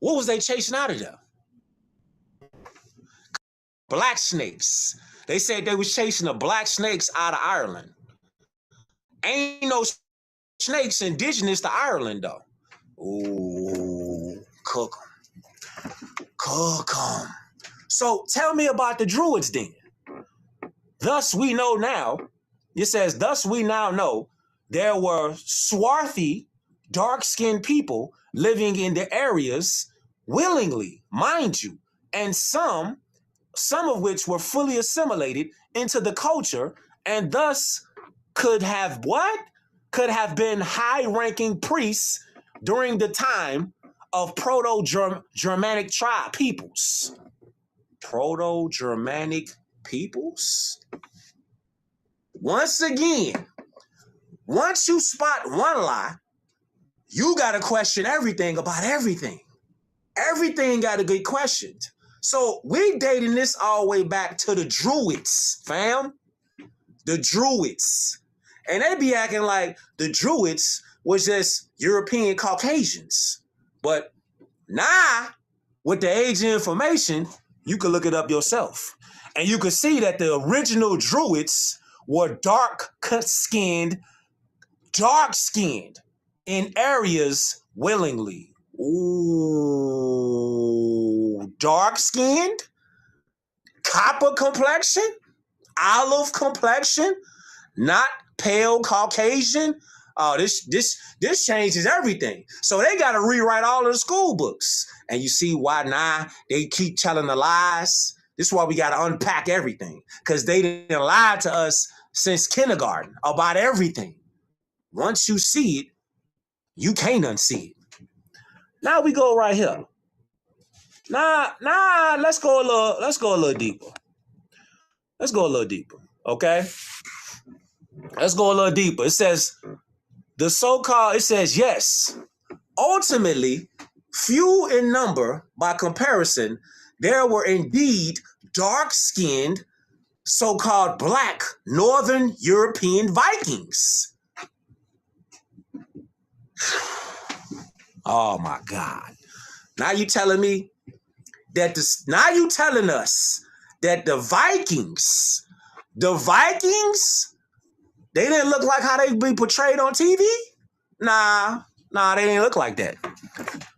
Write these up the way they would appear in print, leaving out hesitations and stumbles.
What was they chasing out of there? Black snakes. They said they was chasing the black snakes out of Ireland. Ain't no snakes indigenous to Ireland, though. Ooh, cook 'em. Cook 'em. So tell me about the Druids then. Thus we know now, it says, thus we now know there were swarthy, dark-skinned people living in the areas willingly, mind you, and some of which were fully assimilated into the culture and thus could have what? Could have been high-ranking priests during the time of Proto-Germanic tribe peoples. Proto-Germanic peoples? Once again, once you spot one lie, you got to question everything about everything. Everything got to get questioned. So we dating this all the way back to the Druids, fam. The Druids. And they be acting like the Druids was just European Caucasians. But now, with the age of information, you can look it up yourself. And you can see that the original Druids were dark-skinned in areas willingly. Ooh, dark-skinned, copper complexion, olive complexion, not pale Caucasian. Oh, this changes everything. So they got to rewrite all of the school books. And you see why now they keep telling the lies. This is why we got to unpack everything, because they didn't lie to us since kindergarten about everything. Once you see it, you can't unsee it. Now we go right here. Let's go a little deeper. Let's go a little deeper, okay? Let's go a little deeper. It says, yes, ultimately, few in number by comparison, there were indeed dark-skinned, so-called black Northern European Vikings. Oh my God. Now you telling us that the Vikings, they didn't look like how they be portrayed on TV? Nah, they didn't look like that.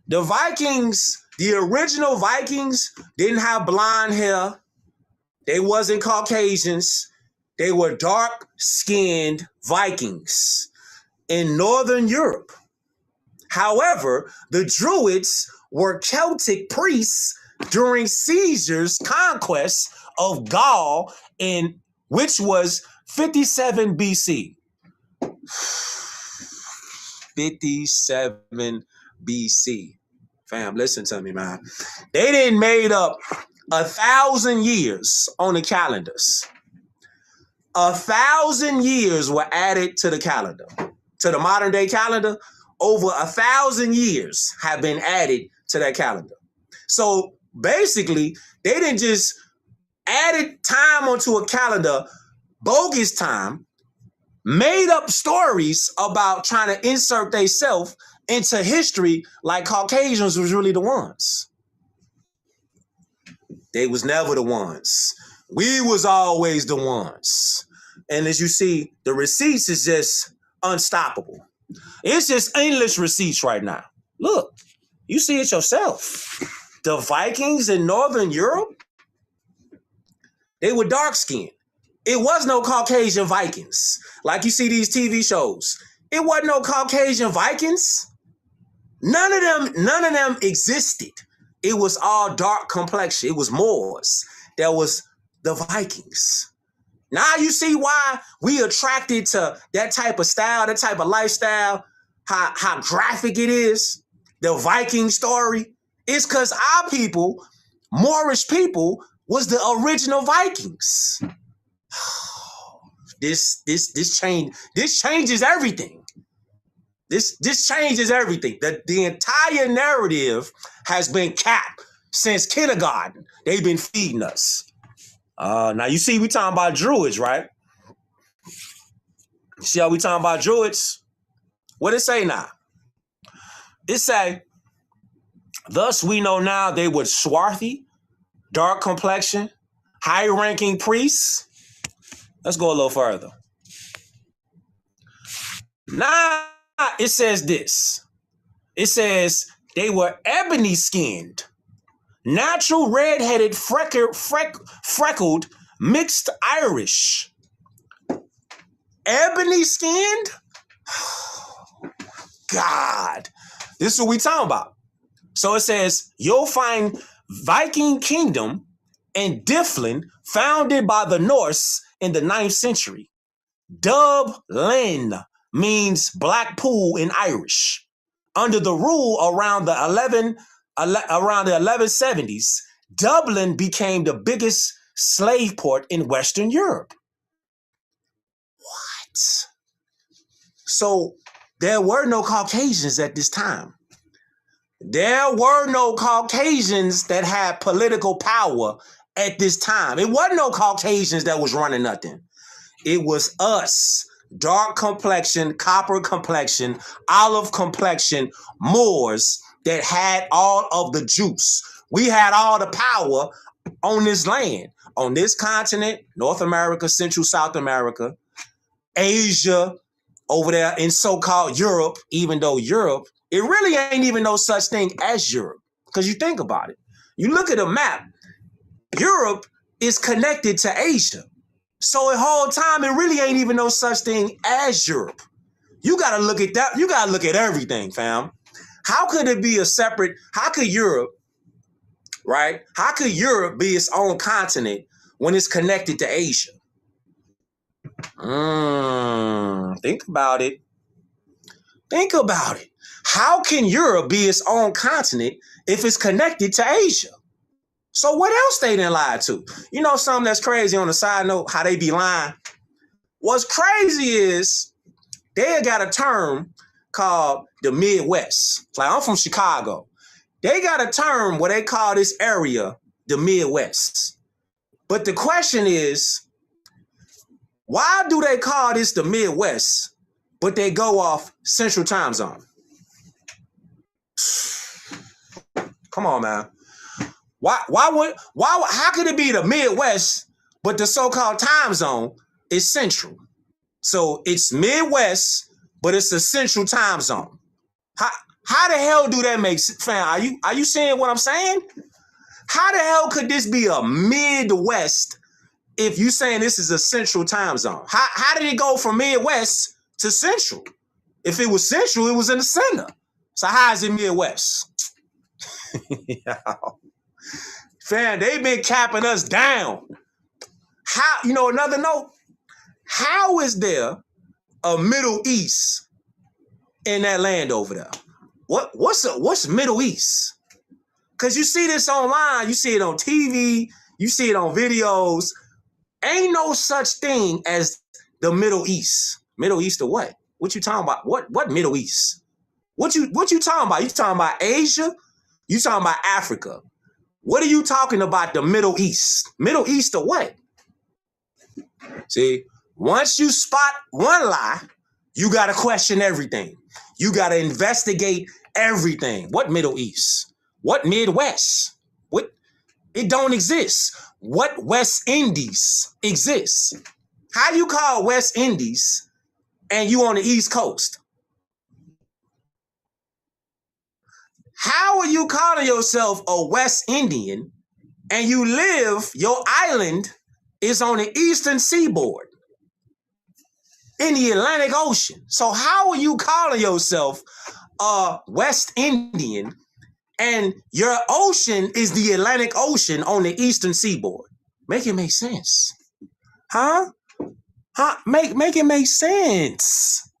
The Vikings, the original Vikings, didn't have blonde hair. They wasn't Caucasians. They were dark-skinned Vikings in Northern Europe. However, the Druids were Celtic priests during Caesar's conquest of Gaul, which was 57 BC. 57 BC. Fam, listen to me, man. They didn't made up 1,000 years on the calendars. 1,000 years were added to the calendar. To the modern day calendar, over 1,000 years have been added to that calendar. So basically, they didn't just added time onto a calendar, bogus time, made up stories about trying to insert themselves into history like Caucasians was really the ones. They was never the ones. We was always the ones. And as you see, the receipts is just unstoppable. It's just endless receipts right now. Look, you see it yourself. The Vikings in Northern Europe, they were dark-skinned. It was no Caucasian Vikings. Like you see these TV shows. It wasn't no Caucasian Vikings. None of them existed. It was all dark complexion. It was Moors. There was the Vikings. Now you see why we attracted to that type of style, that type of lifestyle, how graphic it is. The Viking story. It's because our people, Moorish people, was the original Vikings. This changes everything. This changes everything. The entire narrative has been capped since kindergarten. They've been feeding us. Now you see we talking about Druids, right? See how we talking about Druids? What it say now? It say, Thus, we know now they were swarthy, dark complexion, high-ranking priests. Let's go a little further. Now, it says this. It says they were ebony-skinned, natural red-headed, freckled, mixed Irish. Ebony-skinned? God. This is what we talking about. So it says, you'll find Viking kingdom in Dyflin, founded by the Norse in the 9th century. Dublin means black pool in Irish. Under the rule around the 1170s, Dublin became the biggest slave port in Western Europe. What? So there were no Caucasians at this time. There were no Caucasians that had political power at this time. It wasn't no Caucasians that was running nothing. It was us, dark complexion, copper complexion, olive complexion Moors that had all of the juice. We had all the power on this land, on this continent, North America, Central South America, Asia, over there in so-called Europe, even though Europe, it really ain't even no such thing as Europe. Because you think about it. You look at a map, Europe is connected to Asia. So the whole time, it really ain't even no such thing as Europe. You got to look at that. You got to look at everything, fam. How could it be a separate, how could Europe, right? How could Europe be its own continent when it's connected to Asia? Think about it. Think about it. How can Europe be its own continent if it's connected to Asia? So what else they didn't lie to? You know something that's crazy on the side note, how they be lying? What's crazy is they got a term called the Midwest. Like, I'm from Chicago. They got a term where they call this area the Midwest. But the question is, why do they call this the Midwest, but they go off Central Time Zone? Come on, man. How could it be the Midwest, but the so-called time zone is Central? So it's Midwest, but it's a Central Time Zone. How the hell do that make sense, fam? Are you seeing what I'm saying? How the hell could this be a Midwest if you saying this is a Central Time Zone? How did it go from Midwest to Central? If it was Central, it was in the center. So how is it Midwest? Fam, they've been capping us down. How, another note, how is there a Middle East in that land over there? What's Middle East? Because you see this online, you see it on TV, you see it on videos. Ain't no such thing as the Middle East. Middle East or what? What you talking about? What Middle East? What you talking about? You talking about Asia? You talking about Africa? What are you talking about the Middle East? Middle East or what? See, once you spot one lie, you got to question everything. You got to investigate everything. What Middle East? What Midwest? What? It don't exist. What West Indies exists? How do you call West Indies and you on the East Coast? How are you calling yourself a West Indian and your island is on the eastern seaboard in the Atlantic Ocean? So how are you calling yourself a West Indian and your ocean is the Atlantic Ocean on the eastern seaboard? Make it make sense. Huh? Make it make sense.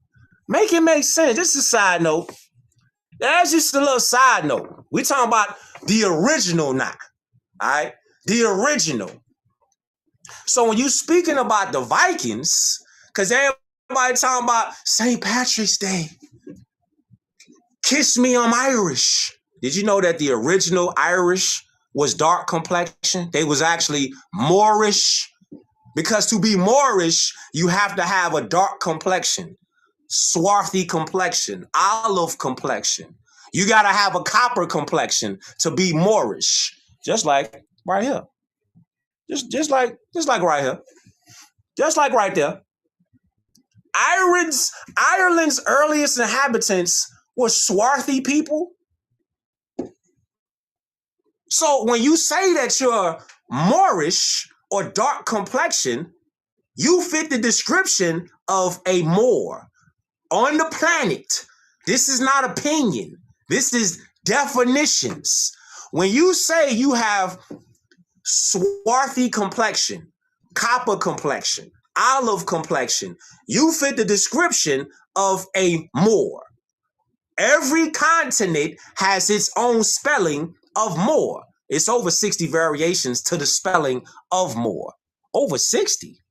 Make it make sense. This is a side note. That's just a little side note. We're talking about the original now. All right? The original. So when you're speaking about the Vikings, because everybody talking about St. Patrick's Day. Kiss me, I'm Irish. Did you know that the original Irish was dark complexion? They was actually Moorish. Because to be Moorish, you have to have a dark complexion, swarthy complexion, olive complexion. You got to have a copper complexion to be Moorish. Just like right here. Just like right here. Just like right there. Ireland's earliest inhabitants were swarthy people. So when you say that you're Moorish or dark complexion, you fit the description of a Moor on the planet. This is not opinion. This is definitions. When you say you have swarthy complexion, copper complexion, olive complexion, you fit the description of a Moor. Every continent has its own spelling of Moor. It's over 60 variations to the spelling of Moor. Over 60?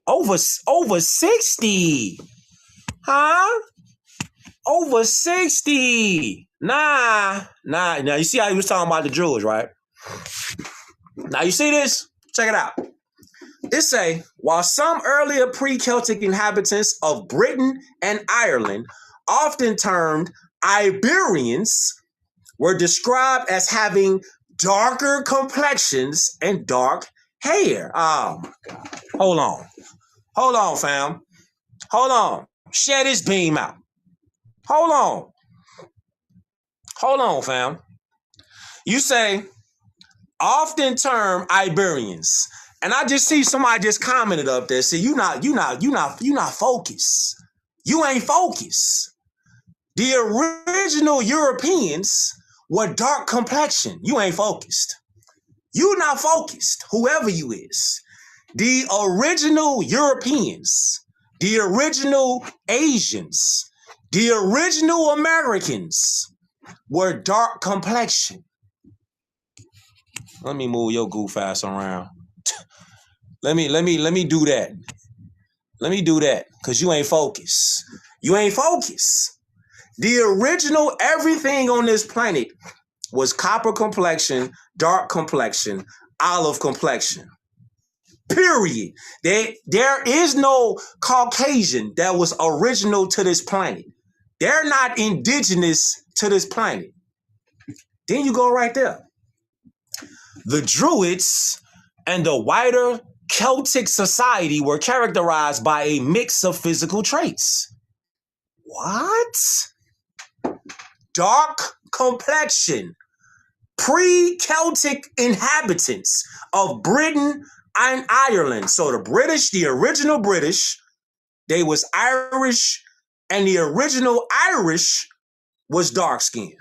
Over 60. Huh? Over 60. Nah. Now you see how he was talking about the Druids, right? Now you see this? Check it out. It say, while some earlier pre-Celtic inhabitants of Britain and Ireland, often termed Iberians, were described as having darker complexions and dark hair. Oh my God. Hold on, fam. Hold on. Share this beam out. Hold on, fam. You say, often termed Iberians. And I just see somebody just commented up there. See, you not focused. You ain't focused. The original Europeans were dark complexion. You ain't focused. You not focused, whoever you is. The original Europeans, the original Asians, the original Americans were dark complexion. Let me move your goof ass around. Let me do that. Let me do that, because you ain't focused. You ain't focused. The original everything on this planet was copper complexion, dark complexion, olive complexion. Period. There is no Caucasian that was original to this planet. They're not indigenous to this planet. Then you go right there. The Druids and the wider Celtic society were characterized by a mix of physical traits. What? Dark complexion. Pre-Celtic inhabitants of Britain and Ireland. So the British, the original British, they was Irish, and the original Irish was dark-skinned.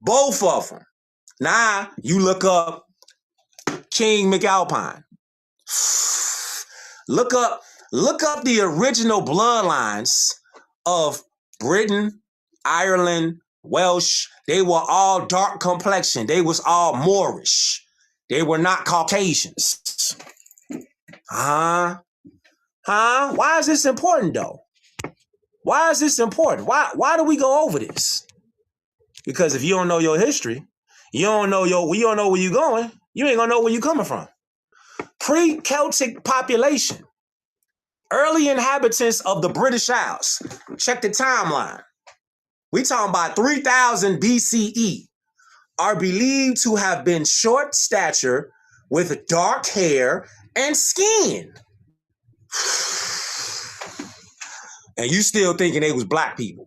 Both of them. Now, you look up King McAlpine. Look up the original bloodlines of Britain, Ireland, Welsh. They were all dark complexion. They was all Moorish. They were not Caucasians. Why is this important though? Why is this important? Why do we go over this? Because if you don't know your history, you don't know where you're going, you ain't gonna know where you're coming from. Pre-Celtic population. Early inhabitants of the British Isles. Check the timeline. We talking about 3000 BCE. Are believed to have been short stature with dark hair and skin. And you still thinking they was black people.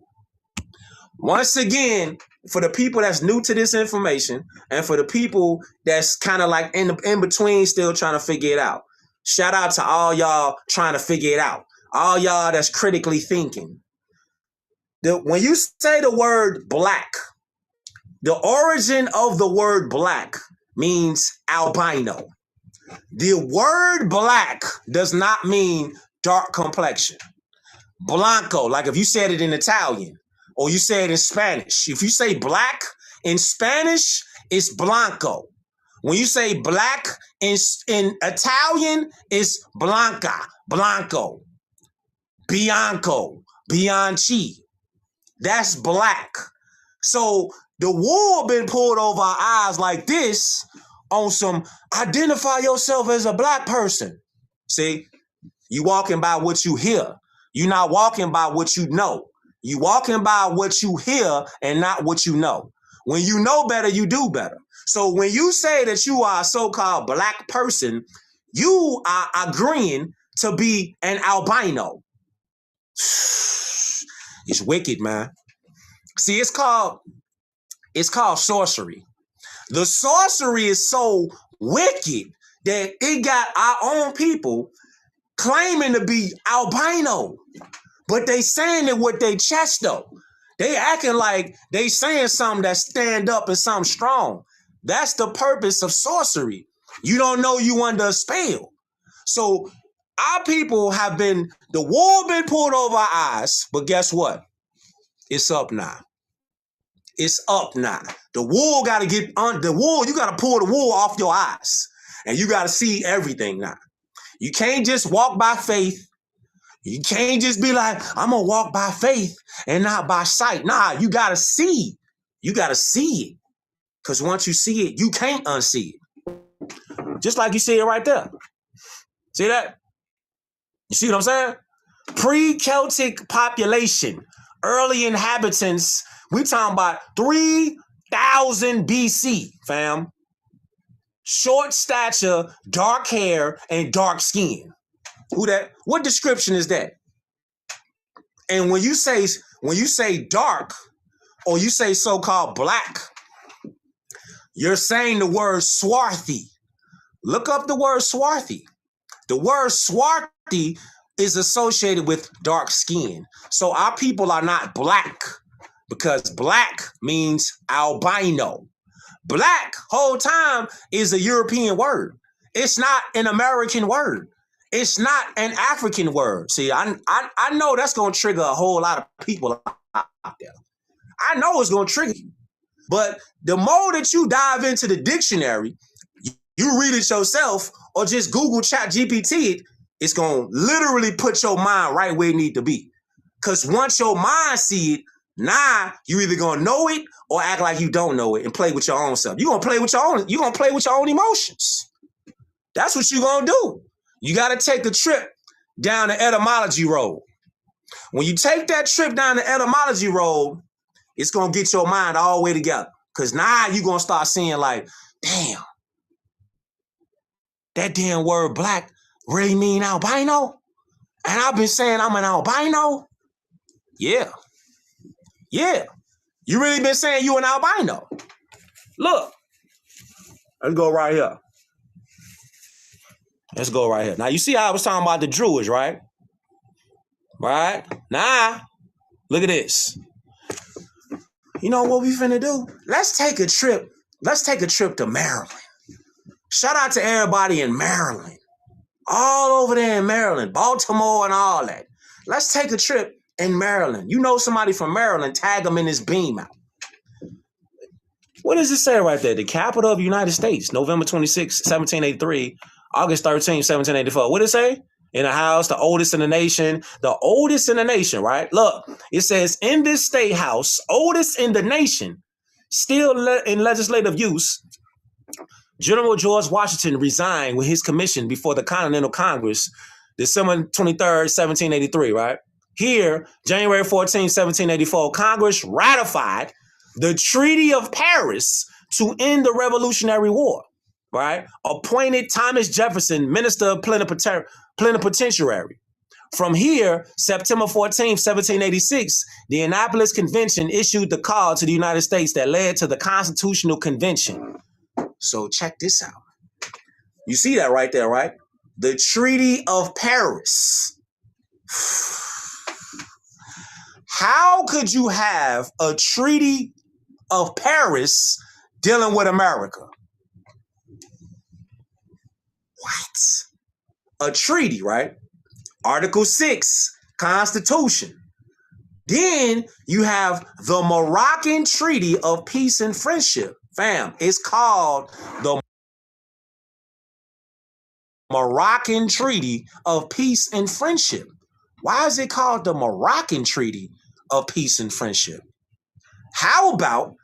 Once again, for the people that's new to this information and for the people that's kind of like in between still trying to figure it out. Shout out to all y'all trying to figure it out. All y'all that's critically thinking. When you say the word black, the origin of the word black means albino. The word black does not mean dark complexion. Blanco, like if you said it in Italian or you say it in Spanish. If you say black in Spanish, it's blanco. When you say black in Italian, it's blanca, blanco, bianco, bianchi. That's black. So the wool been pulled over our eyes like this on some identify yourself as a black person. See, you walking by what you hear. You're not walking by what you know. You walking by what you hear and not what you know. When you know better, you do better. So when you say that you are a so-called black person, you are agreeing to be an albino. It's wicked, man. See, it's called sorcery. The sorcery is so wicked that it got our own people claiming to be albino, but they saying it with their chest though. They acting like they saying something that stand up and something strong. That's the purpose of sorcery. You don't know you under a spell. So our people have been, the wool been pulled over our eyes, but guess what? It's up now. It's up now. The wool got to get on the wool. You got to pull the wool off your eyes and you got to see everything now. You can't just walk by faith. You can't just be like, I'm going to walk by faith and not by sight. Nah, you got to see. You got to see it. Because once you see it, you can't unsee it. Just like you see it right there. See that? You see what I'm saying? Pre-Celtic population, early inhabitants, we talking about 3000 BC, fam. Short stature, dark hair, and dark skin. Who that? What description is that? And when you say dark, or you say so-called black, you're saying the word swarthy. Look up the word swarthy. The word swarthy is associated with dark skin. So our people are not black because black means albino. Black whole time is a European word. It's not an American word. It's not an African word. See, I know that's going to trigger a whole lot of people out there. I know it's going to trigger you. But the more that you dive into the dictionary, you read it yourself or just Google ChatGPT it, it's going to literally put your mind right where it need to be. Because once your mind see it, now you either going to know it or act like you don't know it and play with your own self. You're going to play with your own emotions. That's what you're going to do. You got to take the trip down the etymology road. When you take that trip down the etymology road, it's going to get your mind all the way together. Because now you're going to start seeing like, damn, that damn word black really mean albino? And I've been saying I'm an albino? Yeah. Yeah. You really been saying you an albino? Look. Let's go right here. Let's go right here. Now, you see how I was talking about the Druids, right? Right? Now, look at this. You know what we finna do? Let's take a trip. Let's take a trip to Maryland. Shout out to everybody in Maryland. All over there in Maryland, Baltimore and all that. Let's take a trip in Maryland. You know somebody from Maryland, tag them in this beam out. What does it say right there? The capital of the United States, November 26, 1783, August 13, 1784. What does it say? In a house, the oldest in the nation. The oldest in the nation, right? Look, it says, in this state house, oldest in the nation, still in legislative use, General George Washington resigned with his commission before the Continental Congress, December 23rd, 1783, right? Here, January 14, 1784, Congress ratified the Treaty of Paris to end the Revolutionary War, right? Appointed Thomas Jefferson minister plenipotentiary. From here, September 14, 1786, the Annapolis Convention issued the call to the United States that led to the Constitutional Convention. So check this out. You see that right there, right? The Treaty of Paris. How could you have a Treaty of Paris dealing with America? What? A treaty, right? Article 6, Constitution. Then you have the Moroccan Treaty of Peace and Friendship. Fam, it's called the Moroccan Treaty of Peace and Friendship. Why is it called the Moroccan Treaty of Peace and Friendship? How about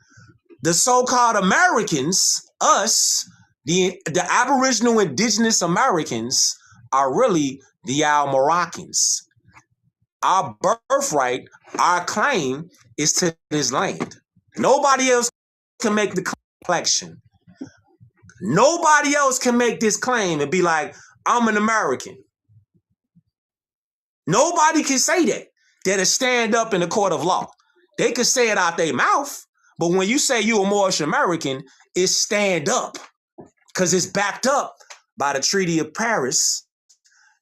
the so-called Americans, us, the Aboriginal Indigenous Americans, are really the Al-Moroccans. Our birthright, our claim is to this land. Nobody else can make the collection. Nobody else can make this claim and be like, I'm an American. Nobody can say that. That'll stand up in the court of law. They can say it out their mouth, but when you say you a Moorish American, it's stand up because it's backed up by the Treaty of Paris.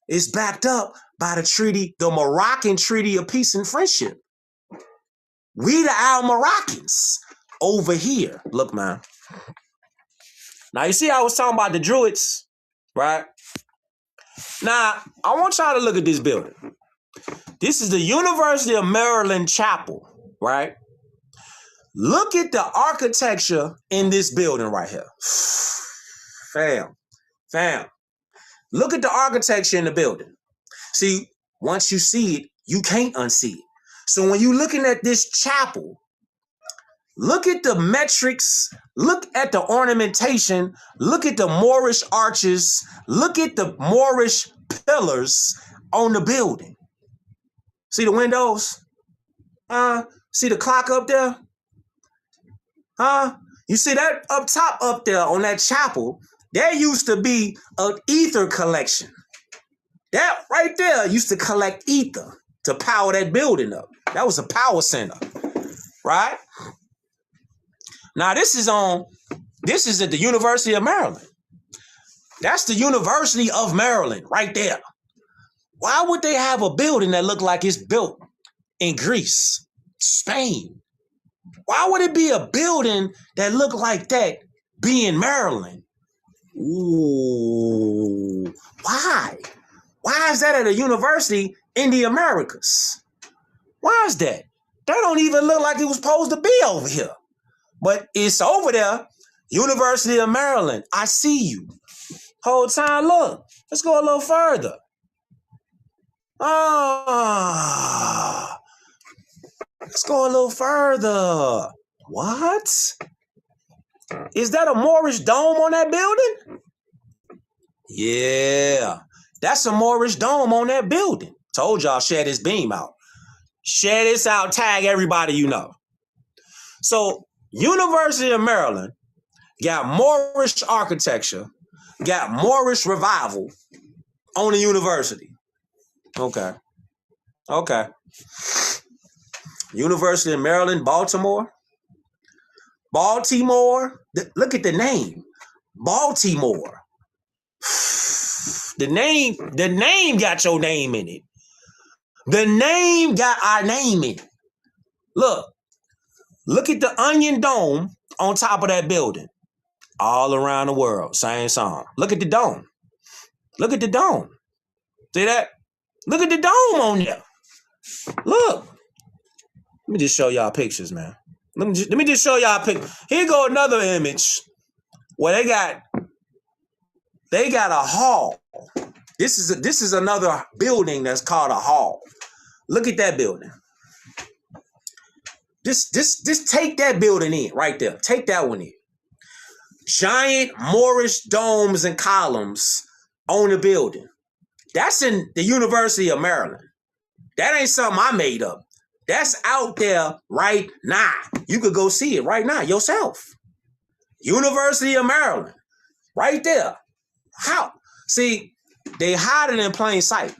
It's backed up by the Moroccan Treaty of Peace and Friendship. We the Al Moroccans over here. Look, man. Now, you see I was talking about the Druids, right? Now, I want y'all to look at this building. This is the University of Maryland Chapel, right? Look at the architecture in this building right here. Fam. Look at the architecture in the building. See, once you see it, you can't unsee it. So when you're looking at this chapel, look at the metrics, look at the ornamentation, look at the Moorish arches, look at the Moorish pillars on the building. See the windows? See the clock up there? You see that up top up there on that chapel? There used to be an ether collection. That right there used to collect ether to power that building up. That was a power center, right? Now this is at the University of Maryland. That's the University of Maryland right there. Why would they have a building that looked like it's built in Greece, Spain? Why would it be a building that looked like that be in Maryland? Ooh, why? Why is that at a university in the Americas? Why is that? That don't even look like it was supposed to be over here. But it's over there, University of Maryland. I see you. Whole time, look. Let's go a little further. Let's go a little further. What? Is that a Moorish dome on that building? Yeah, that's a Moorish dome on that building. Told y'all, share this beam out. Share this out, tag everybody you know. So, University of Maryland got Moorish architecture, got Moorish revival on the university. Okay. University of Maryland, Baltimore. Look at the name. Baltimore. The name got your name in it. The name got our name in it. Look at the onion dome on top of that building. All around the world, same song. Look at the dome. See that? Look at the dome on there. Look. Let me just show y'all pictures, man. Let me just show y'all pictures. Here go another image where they got a hall. This is another building that's called a hall. Look at that building. Just take that building in right there. Take that one in. Giant Moorish domes and columns on the building. That's in the University of Maryland. That ain't something I made up. That's out there right now. You could go see it right now yourself. University of Maryland. Right there. How? See, they hide it in plain sight.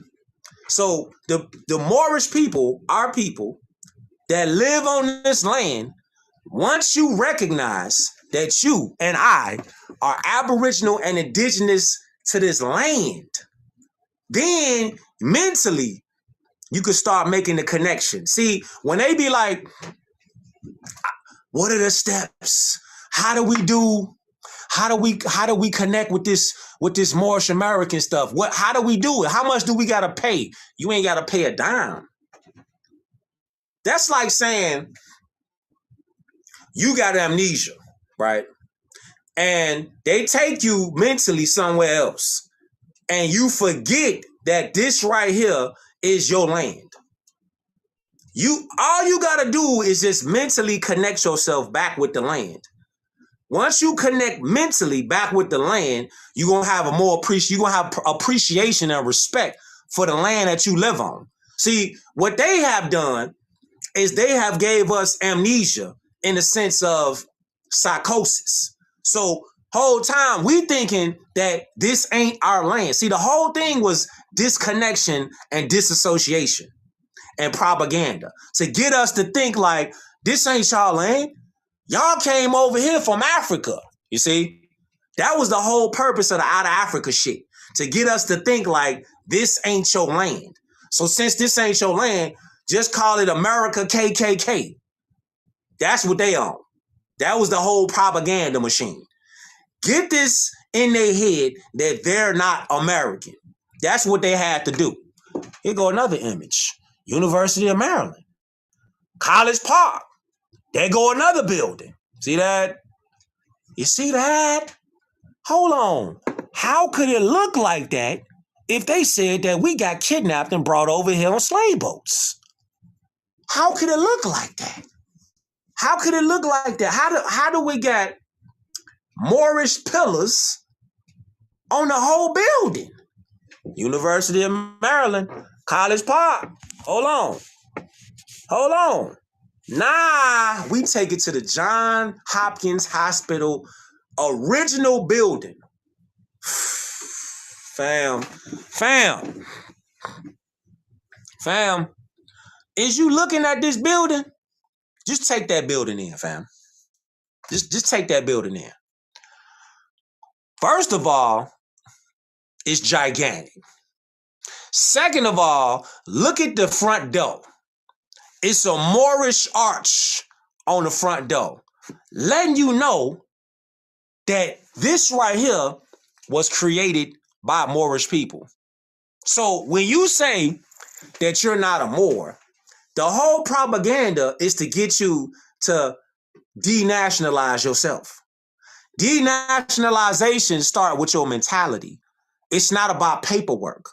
So the Moorish people, our people that live on this land, once you recognize that you and I are Aboriginal and indigenous to this land, then mentally you could start making the connection. See, when they be like, what are the steps? How do we connect with this Moorish American stuff? How do we do it? How much do we gotta pay? You ain't gotta pay a dime. That's like saying you got amnesia, right? And they take you mentally somewhere else, and you forget that this right here is your land. All you gotta do is just mentally connect yourself back with the land. Once you connect mentally back with the land, you're gonna have appreciation and respect for the land that you live on. See, what they have done is they have gave us amnesia in the sense of psychosis. So whole time we thinking that this ain't our land. See, the whole thing was disconnection and disassociation and propaganda to get us to think like this ain't y'all land. Y'all came over here from Africa. You see, that was the whole purpose of the out of Africa shit, to get us to think like this ain't your land. So since this ain't your land, just call it America KKK. That's what they own. That was the whole propaganda machine. Get this in their head that they're not American. That's what they had to do. Here go another image. University of Maryland. College Park. There go another building. See that? You see that? Hold on. How could it look like that if they said that we got kidnapped and brought over here on slave boats? How could it look like that? How could it look like that? How do we get Moorish pillars on the whole building? University of Maryland, College Park. Hold on. Nah, we take it to the Johns Hopkins Hospital original building. Fam. Is you looking at this building? Just take that building in, fam. Just take that building in. First of all, it's gigantic. Second of all, look at the front door. It's a Moorish arch on the front door, letting you know that this right here was created by Moorish people. So when you say that you're not a Moor, the whole propaganda is to get you to denationalize yourself. Denationalization starts with your mentality. It's not about paperwork.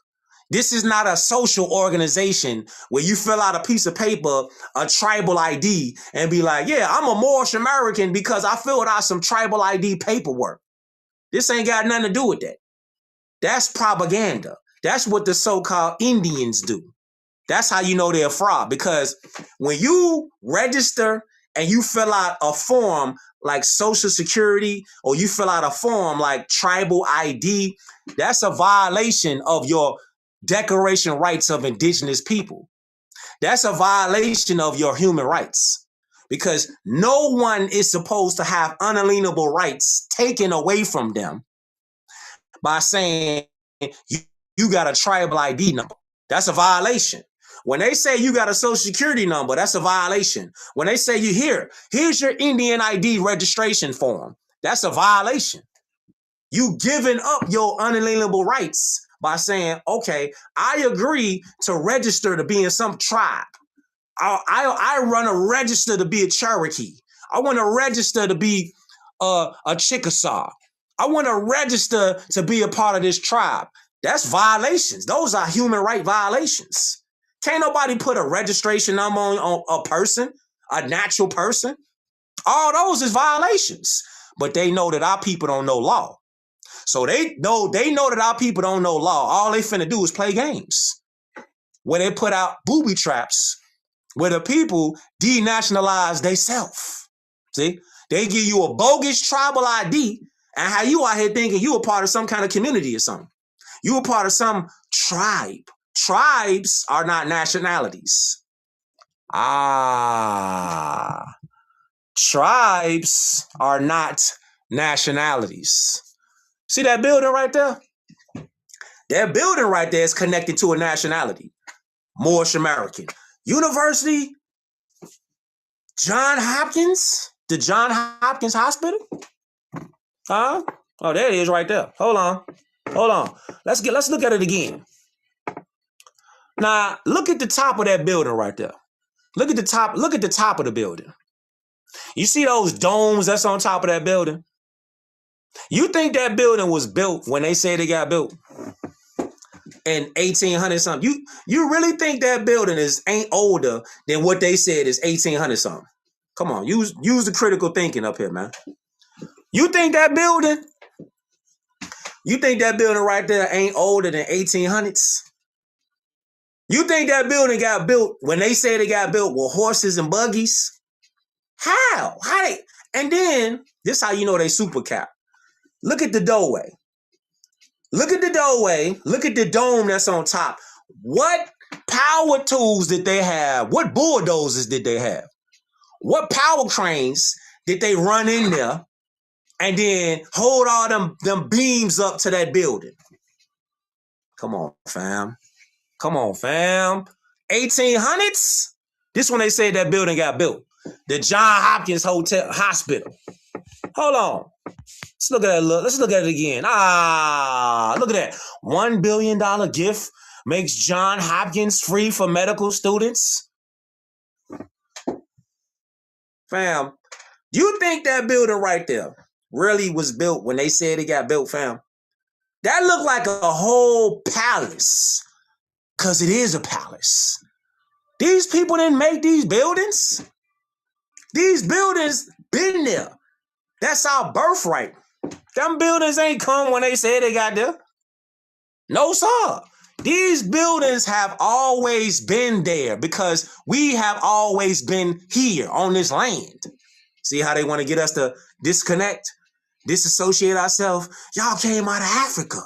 This is not a social organization where you fill out a piece of paper, a tribal ID, and be like, yeah, I'm a Moorish American because I filled out some tribal ID paperwork. This ain't got nothing to do with that. That's propaganda. That's what the so-called Indians do. That's how you know they're a fraud, because when you register and you fill out a form like Social Security, or you fill out a form like tribal ID, that's a violation of your Declaration of Rights of Indigenous People. That's a violation of your human rights, because no one is supposed to have unalienable rights taken away from them by saying you got a tribal ID number. That's a violation. When they say you got a social security number, that's a violation. When they say here's your Indian ID registration form, that's a violation. You giving up your unalienable rights by saying, okay, I agree to register to be in some tribe. I run a register to be a Cherokee. I want to register to be a Chickasaw. I want to register to be a part of this tribe. That's violations. Those are human right violations. Can't nobody put a registration number on a person, a natural person. All those is violations. But they know that our people don't know law. So they know that our people don't know law. All they finna do is play games where they put out booby traps where the people denationalize themselves. See, they give you a bogus tribal ID, and how you out here thinking you a part of some kind of community or something. You a part of some tribe. Tribes are not nationalities. Tribes are not nationalities. See that building right there? That building right there is connected to a nationality. Moorish American. University, Johns Hopkins? The Johns Hopkins Hospital? Huh? Oh, there it is right there. Hold on. Let's look at it again. Now, look at the top of that building right there. Look at the top of the building. You see those domes that's on top of that building? You think that building was built when they say they got built in 1800 something? You really think that building ain't older than what they said is 1800 something? Come on, use the critical thinking up here, man. You think that building right there ain't older than 1800s? You think that building got built when they say they got built with horses and buggies? How? How they? And then this how you know they super cap. Look at the doorway. Look at the doorway. Look at the dome that's on top. What power tools did they have? What bulldozers did they have? What power cranes did they run in there and then hold all them beams up to that building? Come on, fam. Come on, fam. 1800s? This when they said that building got built. The John Hopkins Hospital. Hold on. Let's look at that. Let's look at it again. Look at that. $1 billion gift makes John Hopkins free for medical students. Fam, do you think that building right there really was built when they said it got built, fam? That looked like a whole palace. Because it is a palace. These people didn't make these buildings. These buildings been there. That's our birthright. Them buildings ain't come when they said they got there. No, sir. These buildings have always been there because we have always been here on this land. See how they want to get us to disconnect, disassociate ourselves? Y'all came out of Africa.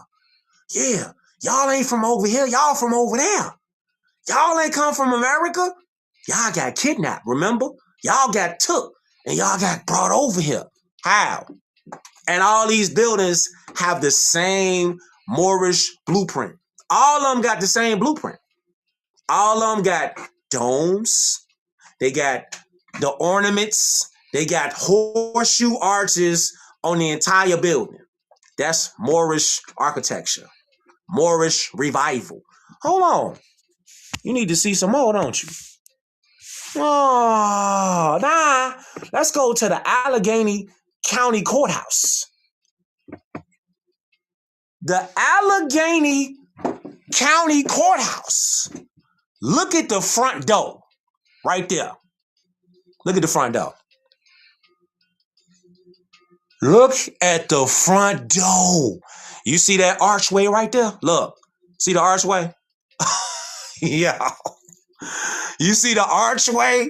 Yeah. Y'all ain't from over here. Y'all from over there. Y'all ain't come from America. Y'all got kidnapped, remember? Y'all got took and y'all got brought over here. How? And all these buildings have the same Moorish blueprint. All of them got the same blueprint. All of them got domes. They got the ornaments. They got horseshoe arches on the entire building. That's Moorish architecture. Moorish revival. Hold on. You need to see some more, don't you? Oh, nah. Let's go to the Allegheny County Courthouse. The Allegheny County Courthouse. Look at the front door. Right there. Look at the front door. Look at the front door. You see that archway right there? Look. See the archway? Yeah. You see the archway?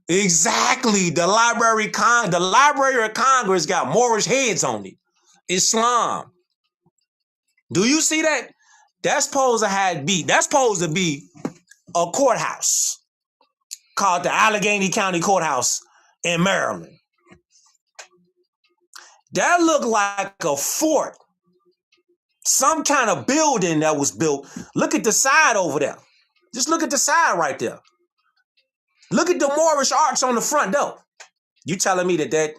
Exactly. The Library of Congress got Moorish heads on it. Islam. Do you see that? That's supposed to be a courthouse called the Allegheny County Courthouse in Maryland. That looked like a fort. Some kind of building that was built. Look at the side over there. Just look at the side right there. Look at the Moorish arch on the front door. You telling me that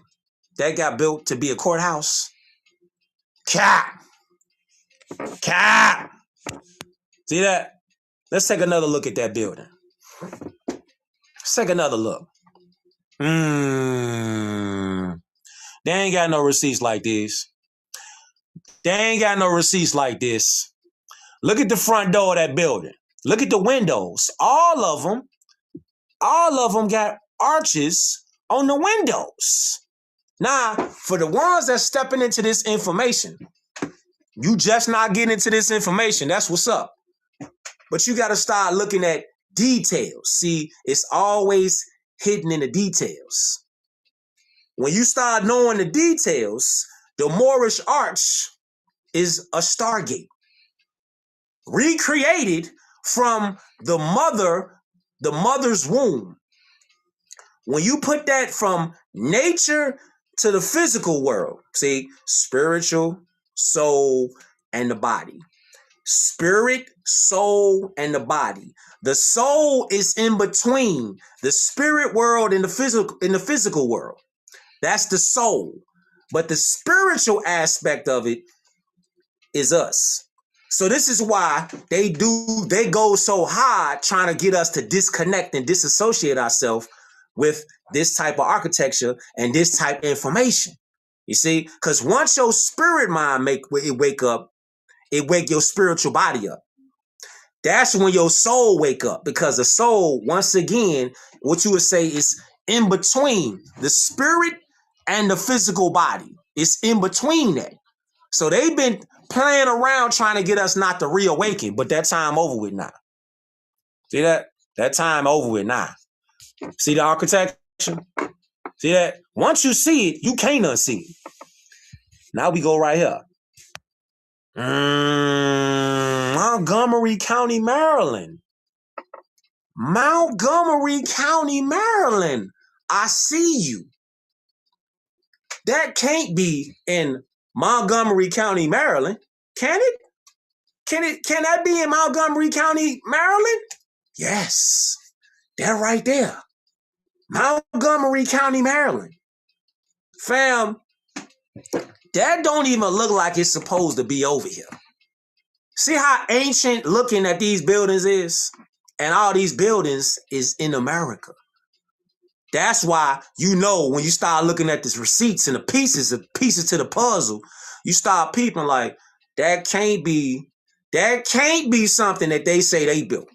got built to be a courthouse? Cap. See that? Let's take another look at that building. Let's take another look. They ain't got no receipts like this. They ain't got no receipts like this. Look at the front door of that building. Look at the windows. All of them got arches on the windows. Now, for the ones that's stepping into this information, you just not getting into this information. That's what's up. But you got to start looking at details. See, it's always hidden in the details. When you start knowing the details, the Moorish arch is a stargate. Recreated from the mother's womb. When you put that from nature to the physical world, see, spiritual, soul, and the body. Spirit, soul, and the body. The soul is in between the spirit world and the physical world. That's the soul. But the spiritual aspect of it is us. So this is why they go so hard trying to get us to disconnect and disassociate ourselves with this type of architecture and this type of information. You see, because once your spirit mind wake up, it wake your spiritual body up. That's when your soul wake up, because the soul, once again, what you would say is in between the spirit and the physical body. It's in between that. So they've been playing around trying to get us not to reawaken, but that time over with now. See that? That time over with now. See the architecture? See that? Once you see it, you can't unsee it. Now we go right here. Montgomery County, Maryland. Montgomery County, Maryland. I see you. That can't be in Montgomery County, Maryland. Can it? Can that be in Montgomery County, Maryland? Yes. That right there. Montgomery County, Maryland. Fam, that don't even look like it's supposed to be over here. See how ancient looking at these buildings is? And all these buildings is in America. That's why you know when you start looking at these receipts and the pieces to the puzzle, you start peeping like, that can't be something that they say they built.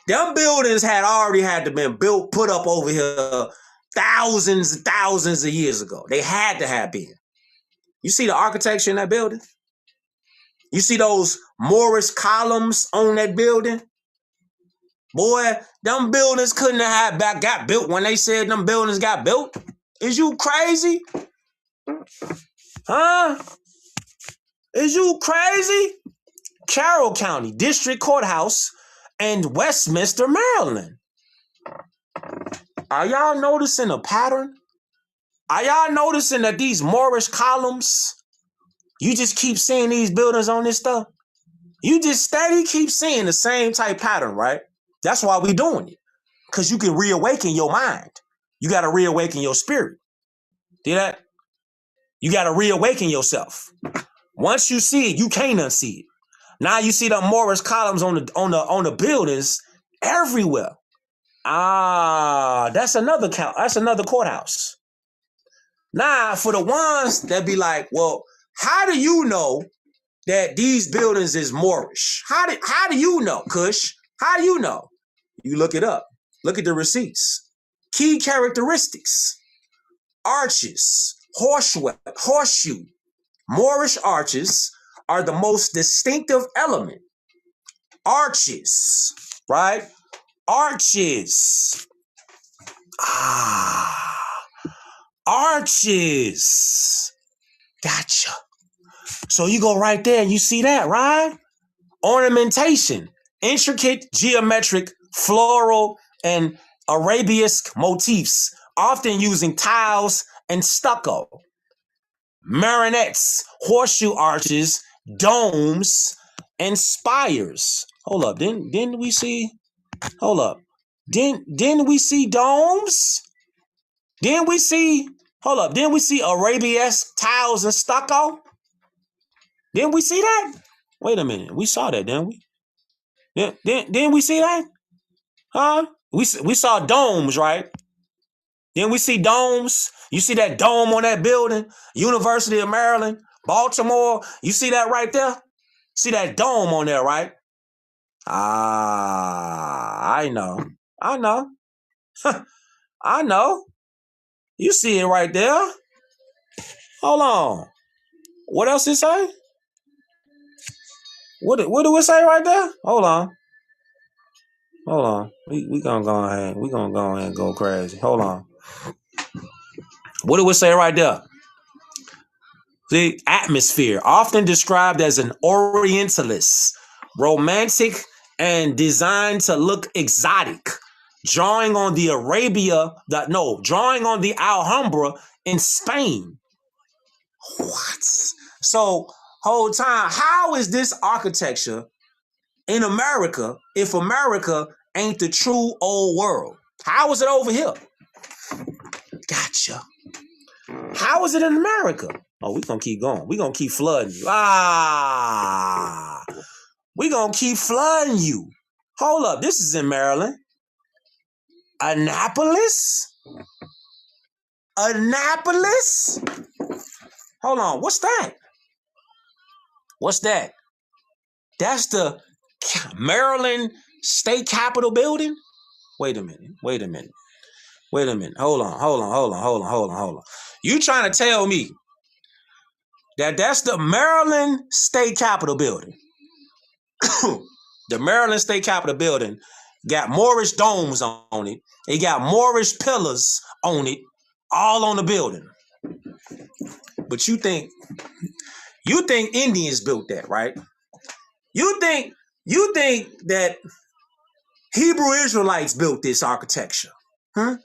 Them buildings had already had to been built, put up over here thousands and thousands of years ago. They had to have been. You see the architecture in that building? You see those Moorish columns on that building? Boy, them buildings couldn't have got built when they said them buildings got built. Is you crazy? Huh? Is you crazy? Carroll County District Courthouse and Westminster, Maryland. Are y'all noticing a pattern? Are y'all noticing that these Moorish columns, you just keep seeing these buildings on this stuff? You just steady keep seeing the same type pattern, right? That's why we doing it. Because you can reawaken your mind. You got to reawaken your spirit. See that? You got to reawaken yourself. Once you see it, you can't unsee it. Now you see the Moorish columns on the buildings everywhere. That's another courthouse. Now, for the ones that be like, well, how do you know that these buildings is Moorish? How do you know, Cush? How do you know? You look it up. Look at the receipts. Key characteristics. Arches, horseshoe. Moorish arches are the most distinctive element. Arches, right? Arches. Arches. Gotcha. So you go right there and you see that, right? Ornamentation. Intricate geometric, floral, and arabesque motifs, often using tiles and stucco. Marionettes, horseshoe arches, domes, and spires. Hold up, didn't we see? Hold up, didn't we see domes? Didn't we see? Hold up, didn't we see arabesque tiles and stucco? Didn't we see that? Wait a minute, we saw that, didn't we? Didn't we see that? Huh? We saw domes, right? Didn't we see domes? You see that dome on that building? University of Maryland, Baltimore. You see that right there? See that dome on there, right? I know. I know. You see it right there. Hold on. What else it say? What do it say right there? Hold on. We gonna go ahead. We gonna go ahead and go crazy. Hold on. What do it say right there? The atmosphere, often described as an orientalist, romantic, and designed to look exotic, drawing on the Alhambra in Spain. What? So, whole time, how is this architecture in America if America ain't the true old world? How is it over here? Gotcha. How is it in America? Oh, we're going to keep going. We're going to keep flooding you. We're going to keep flooding you. Hold up. This is in Maryland. Annapolis? Hold on. What's that? That's the Maryland State Capitol building? Wait a minute. Hold on. You trying to tell me that that's the Maryland State Capitol building? The Maryland State Capitol building got Moorish domes on it. It got Moorish pillars on it, all on the building. But you think Indians built that, right? You think that Hebrew Israelites built this architecture? Huh?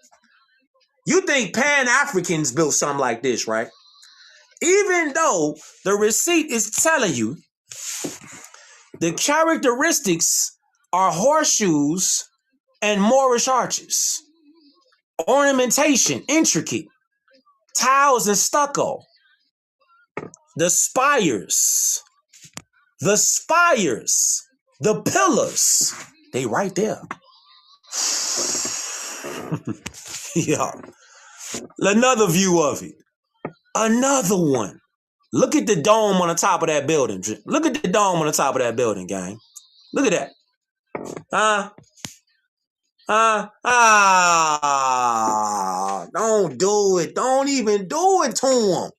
You think Pan-Africans built something like this, right? Even though the receipt is telling you the characteristics are horseshoes and Moorish arches, ornamentation, intricate, tiles and stucco, the spires, the pillars, they right there. Yeah. Another view of it. Another one. Look at the dome on the top of that building. Look at the dome on the top of that building, gang. Look at that. Don't do it. Don't even do it to him.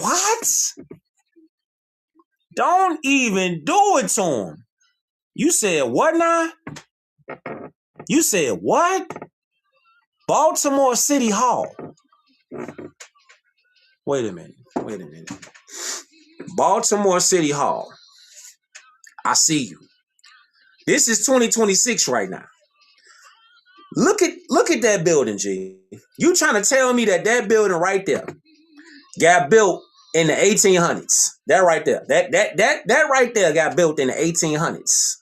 What? Don't even do it to him. You said what now? You said what? Baltimore City Hall. Wait a minute. Baltimore City Hall. I see you. This is 2026 right now. Look at that building, G. You trying to tell me that building right there got built in the 1800s? That right there. That right there got built in the 1800s.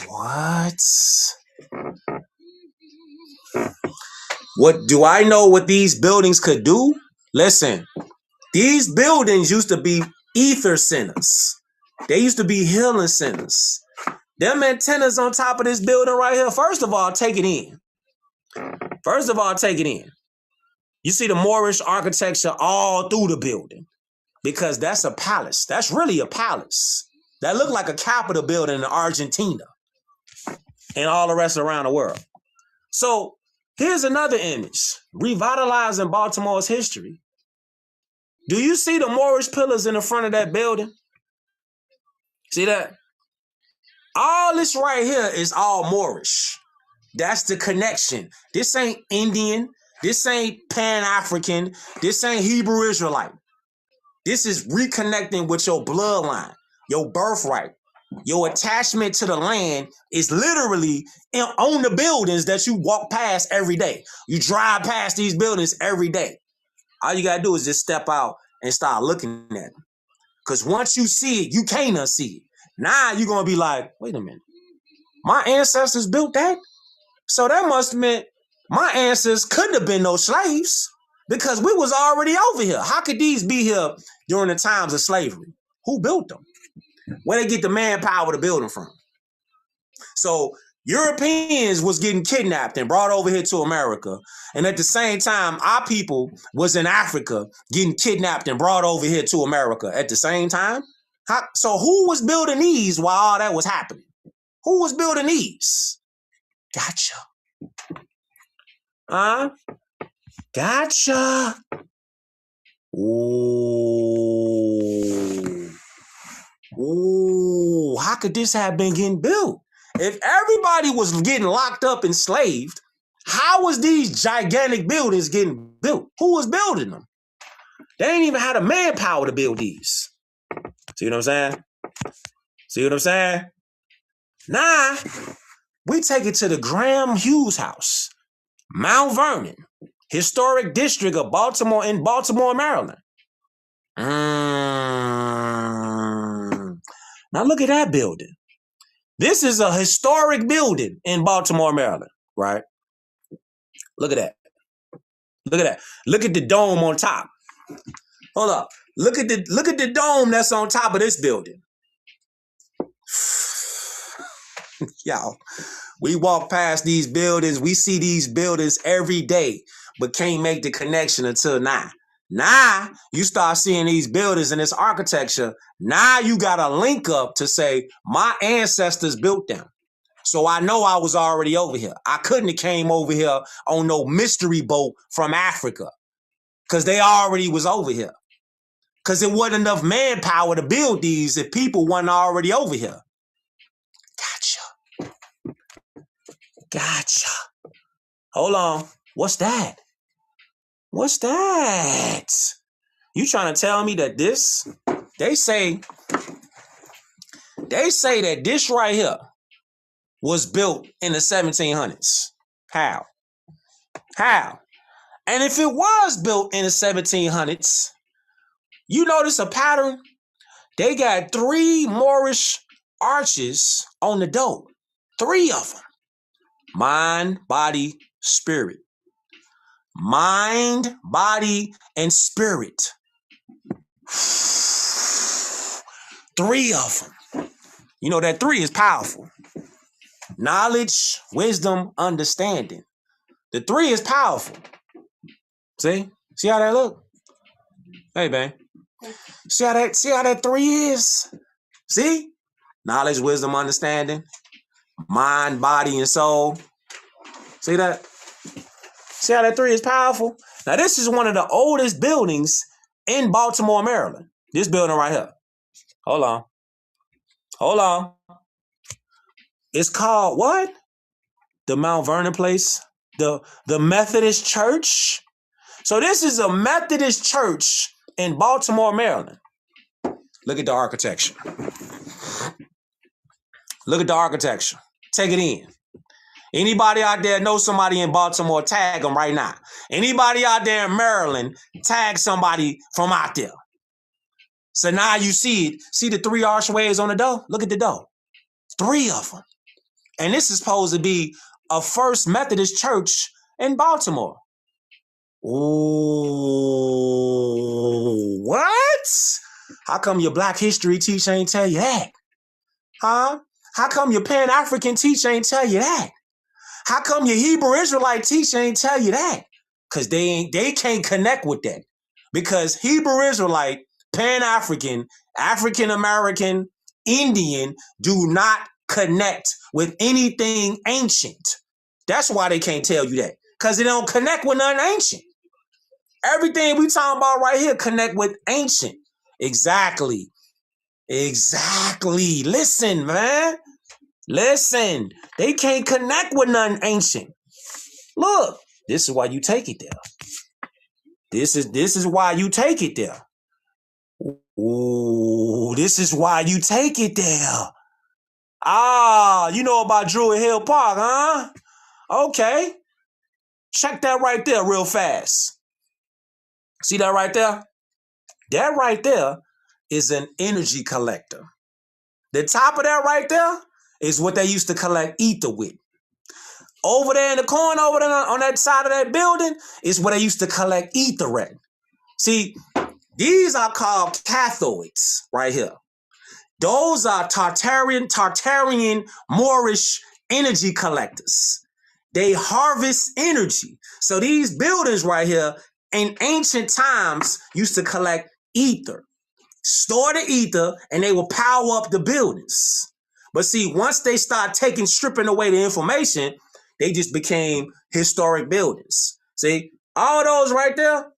What? What do I know what these buildings could do? Listen, these buildings used to be ether centers. They used to be healing centers. Them antennas on top of this building right here, first of all, take it in. You see the Moorish architecture all through the building because that's a palace. That's really a palace. That looked like a Capitol building in Argentina and all the rest around the world. So here's another image, revitalizing Baltimore's history. Do you see the Moorish pillars in the front of that building? See that? All this right here is all Moorish. That's the connection. This ain't Indian. This ain't Pan-African. This ain't Hebrew Israelite. This is reconnecting with your bloodline, your birthright. Your attachment to the land is literally on the buildings that you walk past every day. You drive past these buildings every day. All you got to do is just step out and start looking at them. Because once you see it, you can't unsee it. Now you're going to be like, wait a minute. My ancestors built that? So that must have meant my ancestors couldn't have been no slaves because we was already over here. How could these be here during the times of slavery? Who built them? Where they get the manpower to build them from? So Europeans was getting kidnapped and brought over here to America. And at the same time, our people was in Africa getting kidnapped and brought over here to America at the same time. So who was building these while all that was happening? Who was building these? Gotcha. Gotcha. Ooh, how could this have been getting built? If everybody was getting locked up enslaved, how was these gigantic buildings getting built? Who was building them? They ain't even had the manpower to build these. See what I'm saying? Nah, we take it to the Graham Hughes House, Mount Vernon, historic district of Baltimore in Baltimore, Maryland. Now look at that building. This is a historic building in Baltimore, Maryland, right? Look at that. Look at the dome on top. Hold up. Look at the dome that's on top of this building. Y'all, we walk past these buildings. We see these buildings every day, but can't make the connection until now. Now you start seeing these buildings and this architecture. Now you got a link up to say, my ancestors built them. So I know I was already over here. I couldn't have came over here on no mystery boat from Africa because they already was over here. Because it wasn't enough manpower to build these if people weren't already over here. Gotcha. Hold on. What's that? What's that? You trying to tell me that this, they say that this right here was built in the 1700s. How? And if it was built in the 1700s, you notice a pattern? They got 3 Moorish arches on the door. 3 of them. Mind, body, spirit. Mind, body, and spirit. 3 of them. You know that 3 is powerful. Knowledge, wisdom, understanding. The 3 is powerful. See how that look? Hey, man. See how that 3 is? See? Knowledge, wisdom, understanding. Mind, body, and soul. See that? See how that 3 is powerful? Now, this is one of the oldest buildings in Baltimore, Maryland. This building right here. Hold on. It's called what? The Mount Vernon place? The Methodist Church? So this is a Methodist church in Baltimore, Maryland. Look at the architecture. Look at the architecture. Take it in. Anybody out there know somebody in Baltimore, tag them right now. Anybody out there in Maryland, tag somebody from out there. So now you see it. See the 3 archways on the door? Look at the door. 3 of them. And this is supposed to be a First Methodist church in Baltimore. Ooh, what? How come your Black history teacher ain't tell you that? Huh? How come your Pan-African teacher ain't tell you that? How come your Hebrew Israelite teacher ain't tell you that? Because they can't connect with that. Because Hebrew Israelite, Pan-African, African-American, Indian do not connect with anything ancient. That's why they can't tell you that. Because they don't connect with nothing ancient. Everything we talking about right here connect with ancient. Exactly. Listen, man. Listen. They can't connect with nothing ancient. Look, this is why you take it there. This is why you take it there. Ooh, this is why you take it there. Ah, you know about Druid Hill Park, huh? Okay. Check that right there real fast. See that right there? That right there is an energy collector. The top of that right there is what they used to collect ether with. Over there in the corner, over there on that side of that building, is where they used to collect ether at. See, these are called cathoids right here. Those are Tartarian Moorish energy collectors. They harvest energy. So these buildings right here in ancient times used to collect ether, store the ether, and they will power up the buildings. But see, once they start stripping away the information, they just became historic buildings. See, all those right there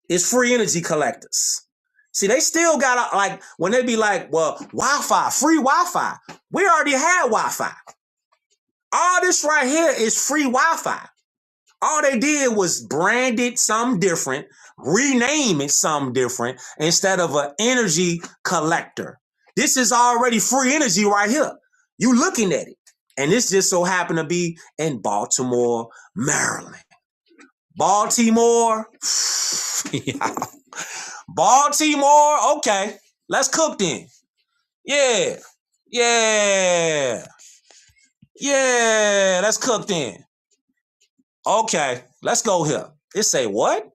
is free energy collectors. See, they still got like, when they be like, well, Wi-Fi, free Wi-Fi. We already had Wi-Fi. All this right here is free Wi-Fi. All they did was brand it something different, rename it something different instead of an energy collector. This is already free energy right here. You looking at it. And this just so happened to be in Baltimore, Maryland. Baltimore. Yeah. Baltimore. Okay. Let's cook then. Yeah. Let's cook then. Okay, let's go here. It say what?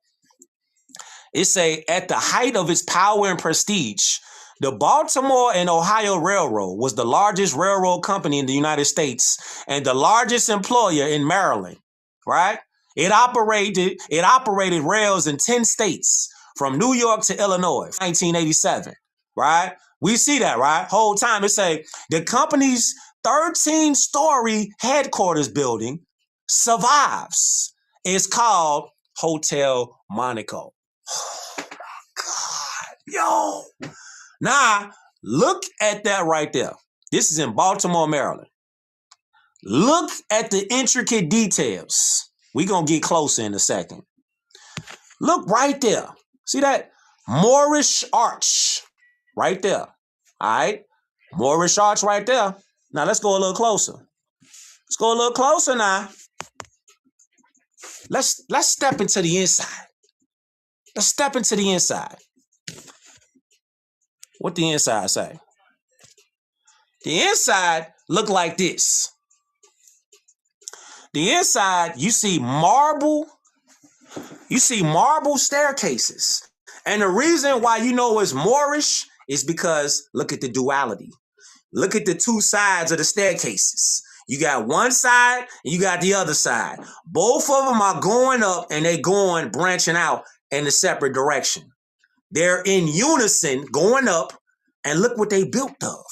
It say, at the height of its power and prestige, the Baltimore and Ohio Railroad was the largest railroad company in the United States and the largest employer in Maryland, right? It operated rails in 10 states, from New York to Illinois, 1987, right? We see that, right? Whole time it say, the company's 13-story headquarters building survives. It's called Hotel Monaco. Oh my God. Yo. Now, look at that right there. This is in Baltimore, Maryland. Look at the intricate details. We're going to get closer in a second. Look right there. See that? Moorish arch right there. All right? Moorish arch right there. Now, let's go a little closer. Let's go a little closer now. Let's step into the inside. Let's step into the inside. What the inside say? The inside look like this. The inside, you see marble staircases. And the reason why you know it's Moorish is because look at the duality. Look at the two sides of the staircases. You got one side and you got the other side. Both of them are going up and they going branching out in a separate direction. They're in unison going up, and look what they built of.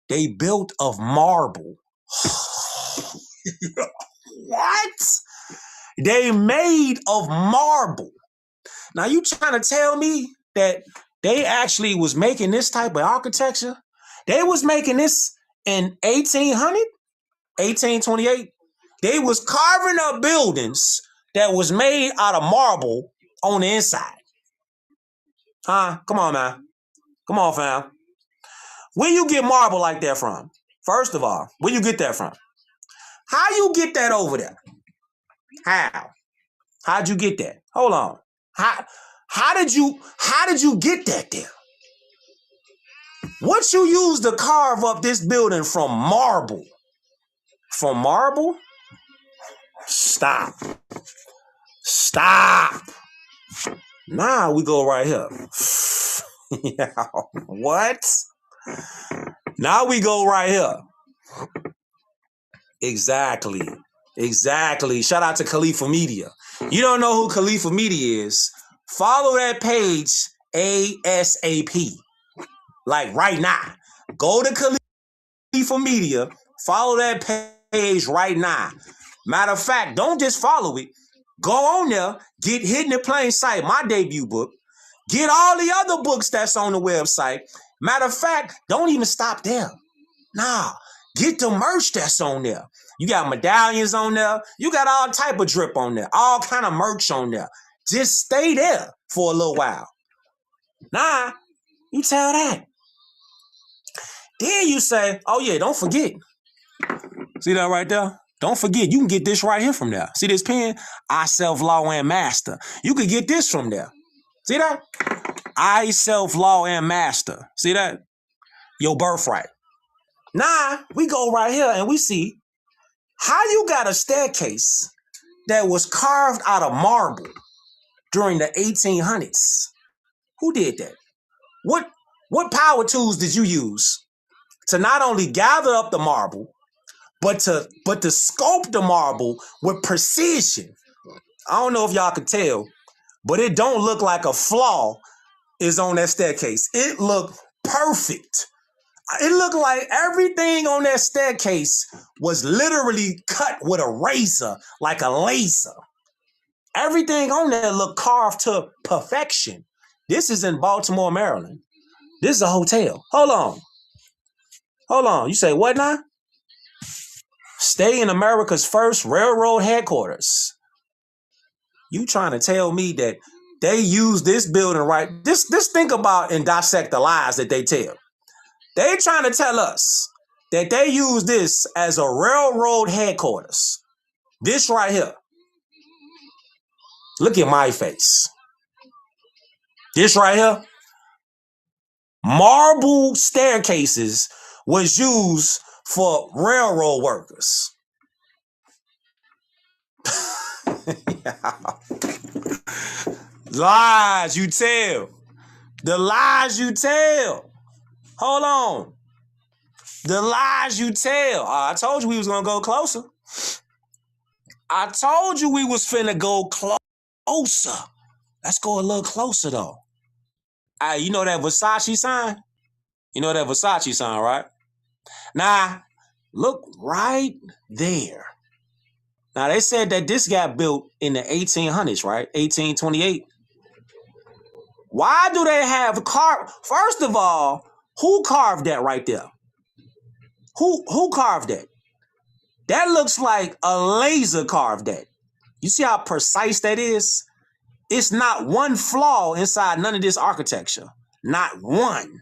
They built of marble. What? They made of marble. Now you trying to tell me that they actually was making this type of architecture? They was making this in 1800, 1828. They was carving up buildings that was made out of marble on the inside. Huh? Come on, man. Come on, fam. Where you get marble like that from? First of all, where you get that from? How you get that over there? How? How'd you get that? Hold on. How did you get that there? What you use to carve up this building from marble? From marble? Stop. Stop. Now we go right here. Yeah, what? Now we go right here. Exactly. Shout out to EnginEarMedia. You don't know who EnginEarMedia is? Follow that page ASAP. Like right now. Go to EnginEarMedia. Follow that page right now. Matter of fact, don't just follow it. Go on there. Get Hidden in Plain Sight, my debut book. Get all the other books that's on the website. Matter of fact, don't even stop there. Nah, get the merch that's on there. You got medallions on there. You got all type of drip on there. All kind of merch on there. Just stay there for a little while. Nah, you tell that. Then you say, oh yeah, don't forget. See that right there? Don't forget, you can get this right here from there. See this pen? I self-law and master. You could get this from there. See that? I self-law and master. See that? Your birthright. Now, we go right here and we see how you got a staircase that was carved out of marble during the 1800s. Who did that? What power tools did you use to not only gather up the marble, but to sculpt the marble with precision? I don't know if y'all can tell, but it don't look like a flaw is on that staircase. It looked perfect. It looked like everything on that staircase was literally cut with a razor, like a laser. Everything on there looked carved to perfection. This is in Baltimore, Maryland. This is a hotel. Hold on. You say what now? Stay in America's first railroad headquarters. You trying to tell me that they use this building right? This think about and dissect the lies that they tell. They trying to tell us that they use this as a railroad headquarters. This right here. Look at my face. This right here. Marble staircases was used for railroad workers. Lies you tell. The lies you tell. Hold on. The lies you tell. I told you we was going to go closer. I told you we was finna go closer. Let's go a little closer, though. Hey, you know that Versace sign? You know that Versace sign, right? Now, look right there. Now, they said that this got built in the 1800s, right? 1828. Why do they have First of all, who carved that right there? Who carved that? That looks like a laser carved that. You see how precise that is? It's not one flaw inside none of this architecture. Not one.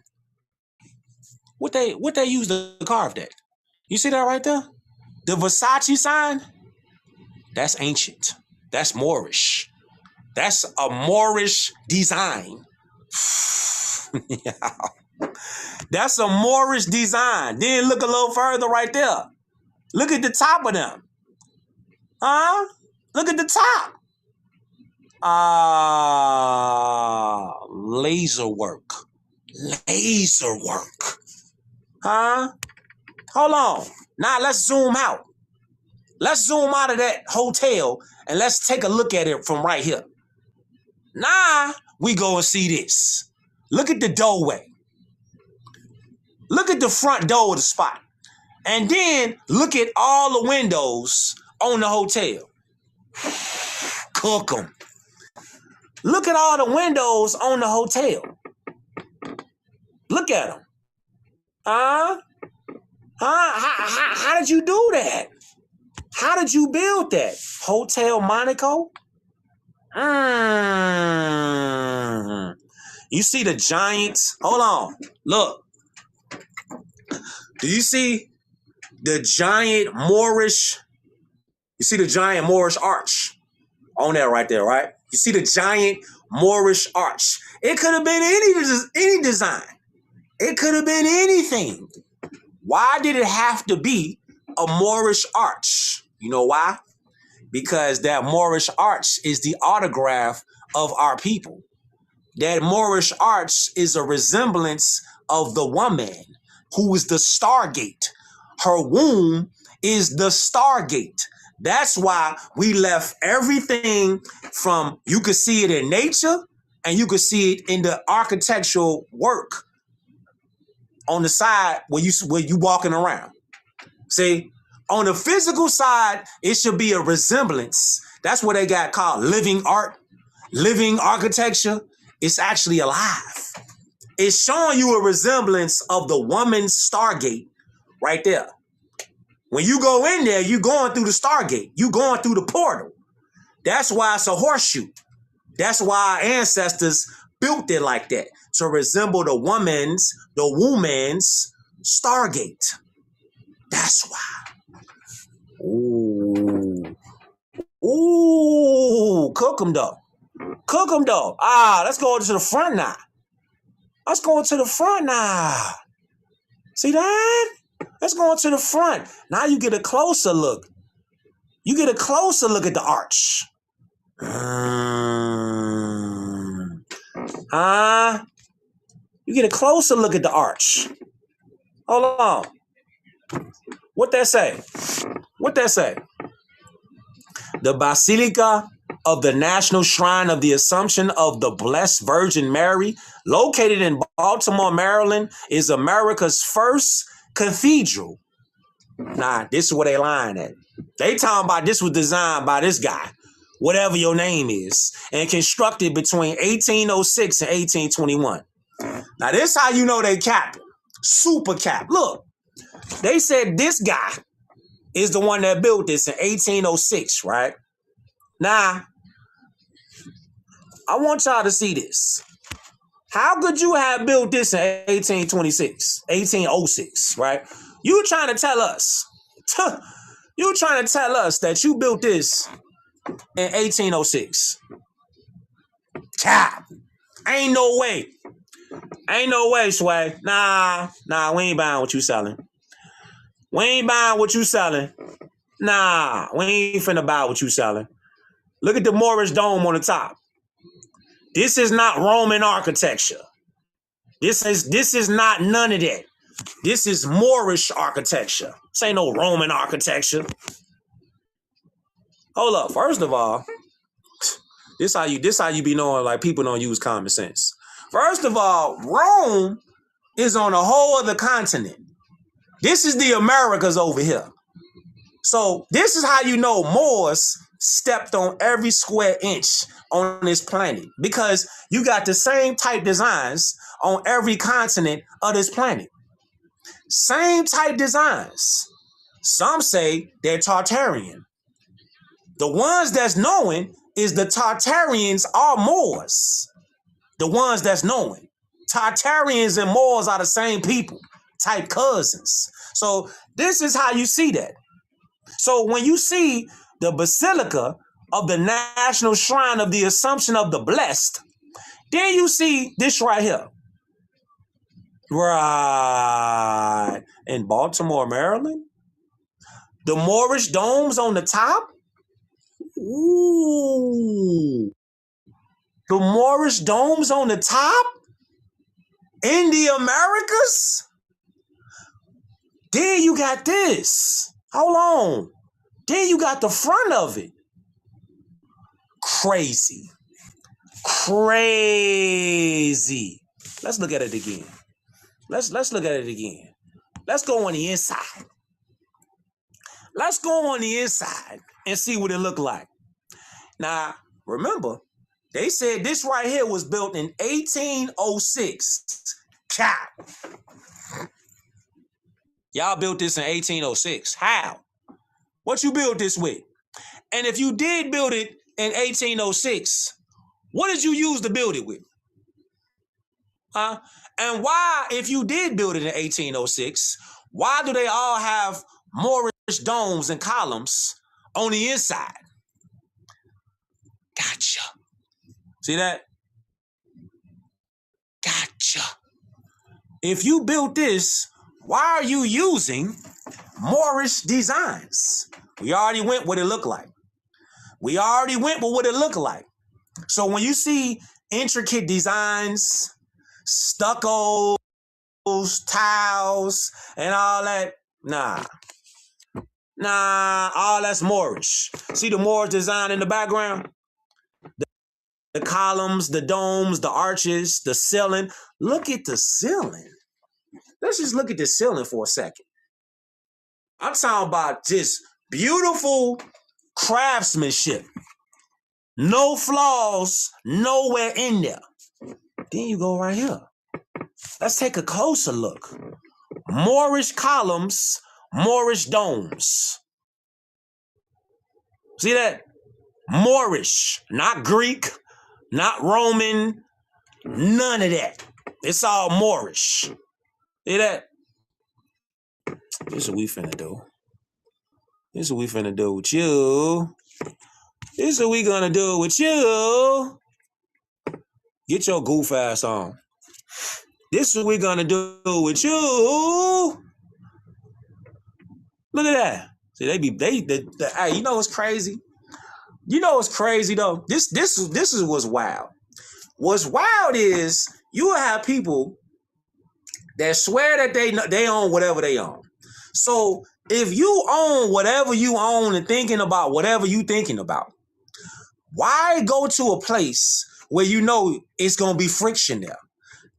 What they use to carve that? You see that right there? The Versace sign? That's ancient. That's Moorish. That's a Moorish design. That's a Moorish design. Then look a little further right there. Look at the top of them. Huh? Look at the top. Laser work. Laser work. Huh? Hold on. Now let's zoom out. Let's zoom out of that hotel and let's take a look at it from right here. Now we go and see this. Look at the doorway. Look at the front door of the spot. And then look at all the windows on the hotel. Cook them. Look at all the windows on the hotel. Look at them. Huh? How did you do that? How did you build that? Hotel Monaco? You see the giants? Hold on. Look. Do you see the giant Moorish? You see the giant Moorish arch on that right there, right? You see the giant Moorish arch. It could have been any design. It could have been anything. Why did it have to be a Moorish arch? You know why? Because that Moorish arch is the autograph of our people. That Moorish arch is a resemblance of the woman who is the Stargate. Her womb is the Stargate. That's why we left everything from, you could see it in nature and you could see it in the architectural work on the side where you walking around. See, on the physical side, it should be a resemblance. That's what they got called living art, living architecture. It's actually alive. It's showing you a resemblance of the woman's Stargate right there. When you go in there, you're going through the Stargate. You're going through the portal. That's why it's a horseshoe. That's why our ancestors built it like that, to resemble the woman's Stargate. That's why. Ooh, cook them though. Cook them though. Let's go to the front now. Let's go to the front now. See that? Let's go to the front. Now you get a closer look. You get a closer look at the arch. You get a closer look at the arch. Hold on. What that say? What that say? The Basilica of the National Shrine of the Assumption of the Blessed Virgin Mary, located in Baltimore, Maryland, is America's first cathedral. Nah, this is where they lying at. They talking about this was designed by this guy, whatever your name is, and constructed between 1806 and 1821. Now, this how you know they capping. Super cap. Look, they said this guy is the one that built this in 1806, right? Now, I want y'all to see this. How could you have built this in 1806, right? You trying to tell us that you built this in 1806. Cap. Ain't no way. Ain't no way, Sway. Nah, we ain't buying what you selling. We ain't buying what you selling. Nah, we ain't finna buy what you selling. Look at the Moorish dome on the top. This is not Roman architecture. This is not none of that. This is Moorish architecture. This ain't no Roman architecture. Hold up. First of all, this how you be knowing like people don't use common sense. First of all, Rome is on a whole other continent. This is the Americas over here. So this is how you know Moors stepped on every square inch on this planet because you got the same type designs on every continent of this planet. Same type designs. Some say they're Tartarian. The ones that's knowing is the Tartarians are Moors. The ones that's knowing. Tartarians and Moors are the same people, type cousins. So this is how you see that. So when you see the Basilica of the National Shrine of the Assumption of the Blessed, then you see this right here. Right. In Baltimore, Maryland. The Moorish domes on the top. Ooh. The Moorish domes on the top? In the Americas? Then you got this. Hold on. Then you got the front of it. Crazy. Crazy. Let's look at it again. Let's look at it again. Let's go on the inside. Let's go on the inside and see what it looked like. Now, remember, they said this right here was built in 1806. Cow. Y'all built this in 1806. How? What you built this with? And if you did build it in 1806, what did you use to build it with? Huh? And why, if you did build it in 1806, why do they all have Moorish domes and columns on the inside? Gotcha. See that? Gotcha. If you built this, why are you using Moorish designs? We already went what it looked like. We already went with what it looked like. So when you see intricate designs, stuccos, tiles, and all that, nah, all that's Moorish. See the Moorish design in the background? The columns, the domes, the arches, the ceiling. Look at the ceiling. Let's just look at the ceiling for a second. I'm talking about just beautiful craftsmanship. No flaws nowhere in there. Then you go right here. Let's take a closer look. Moorish columns, Moorish domes. See that? Moorish, not Greek, not Roman, none of that. It's all Moorish. See that? This is what we finna do. This is what we finna do with you. This is what we gonna do with you. Get your goof ass on. This is what we gonna do with you. Look at that. See, hey, you know what's crazy? You know what's crazy though? This is what's wild. What's wild is you will have people that swear that they own whatever they own. So if you own whatever you own and thinking about whatever you thinking about, why go to a place where you know it's gonna be friction there?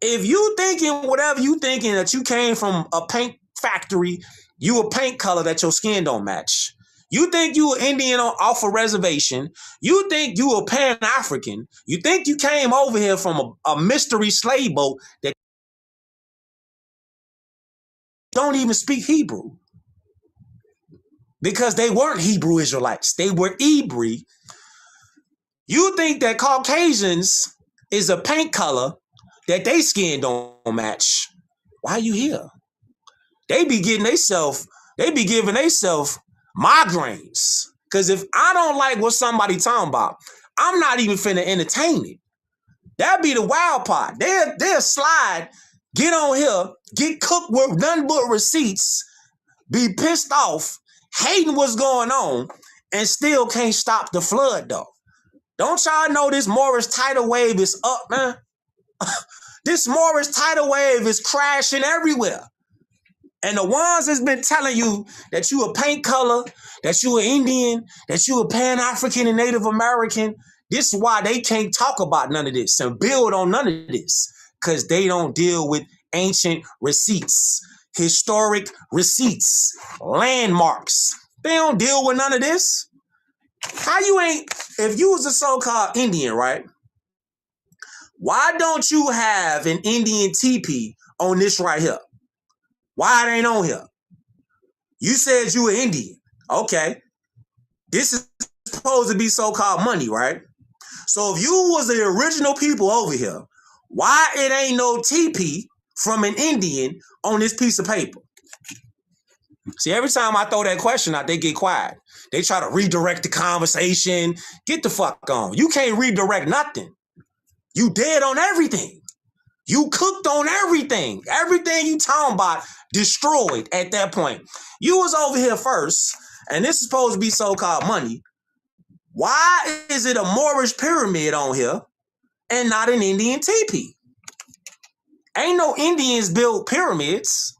If you thinking whatever you thinking that you came from a paint factory, you a paint color that your skin don't match. You think you an Indian off a reservation. You think you a Pan-African. You think you came over here from a mystery slave boat that don't even speak Hebrew. Because they weren't Hebrew Israelites. They were Hebrew. You think that Caucasians is a paint color that they skin don't match. Why are you here? They be giving themselves migraines. Because if I don't like what somebody talking about, I'm not even finna entertain it. That'd be the wild part. They'll slide, get on here, get cooked with none but receipts, be pissed off, hating what's going on, and still can't stop the flood though. Don't y'all know this Moorish tidal wave is up, man? This Moorish tidal wave is crashing everywhere. And the ones that's been telling you that you a paint color, that you an Indian, that you a Pan-African and Native American, this is why they can't talk about none of this and build on none of this. Because they don't deal with ancient receipts, historic receipts, landmarks. They don't deal with none of this. How you ain't, if you was a so-called Indian, right? Why don't you have an Indian teepee on this right here? Why it ain't on here? You said you were Indian. Okay. This is supposed to be so-called money, right? So if you was the original people over here, why it ain't no teepee from an Indian on this piece of paper? See, every time I throw that question out, they get quiet. They try to redirect the conversation. Get the fuck on. You can't redirect nothing. You dead on everything. You cooked on everything. Everything you talking about destroyed at that point. You was over here first, and this is supposed to be so-called money. Why is it a Moorish pyramid on here and not an Indian teepee? Ain't no Indians build pyramids.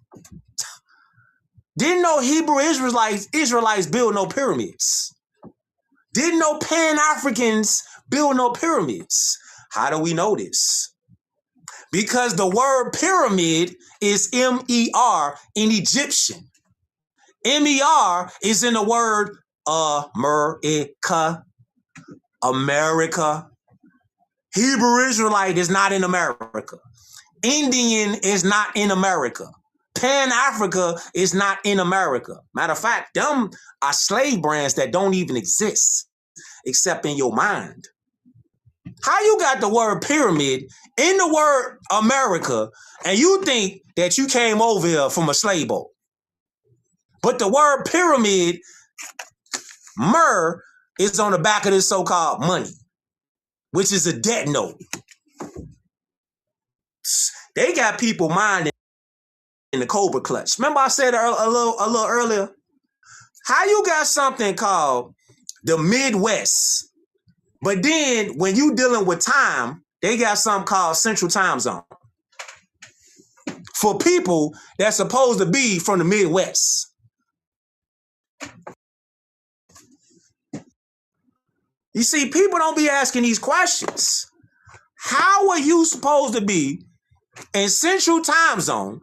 Didn't no Hebrew Israelites build no pyramids. Didn't no Pan-Africans build no pyramids. How do we know this? Because the word pyramid is M-E-R in Egyptian. M-E-R is in the word America. America. Hebrew Israelite is not in America. Indian is not in America. Pan-Africa is not in America. Matter of fact, them are slave brands that don't even exist except in your mind. How you got the word pyramid in the word America and you think that you came over here from a slave boat? But the word pyramid, is on the back of this so-called money, which is a debt note. They got people minding in the Cobra clutch. Remember I said a little earlier? How you got something called the Midwest, but then when you dealing with time, they got something called Central Time Zone for people that's supposed to be from the Midwest. You see, people don't be asking these questions. How are you supposed to be in Central Time Zone,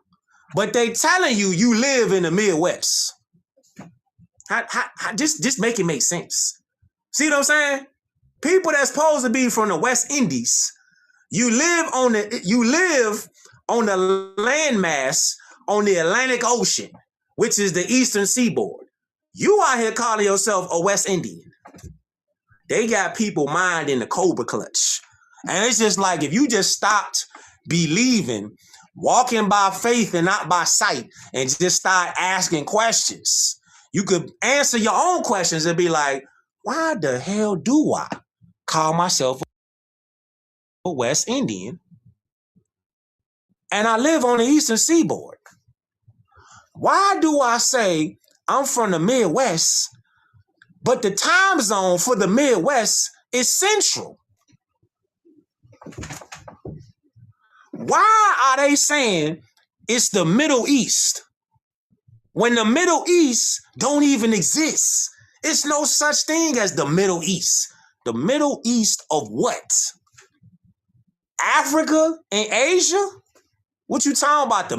but they telling you live in the Midwest? Just make it make sense. See what I'm saying? People that's supposed to be from the West Indies, you live on the landmass on the Atlantic Ocean, which is the eastern seaboard. You out here calling yourself a West Indian. They got people mind in the Cobra clutch. And it's just like if you just stopped believing, walking by faith and not by sight, and just start asking questions, you could answer your own questions and be like, why the hell do I call myself a West Indian and I live on the eastern seaboard? Why do I say I'm from the Midwest, but the time zone for the Midwest is Central? Why are they saying it's the Middle East when the Middle East don't even exist? It's no such thing as the Middle East. The Middle East of what? Africa and Asia? What you talking about? The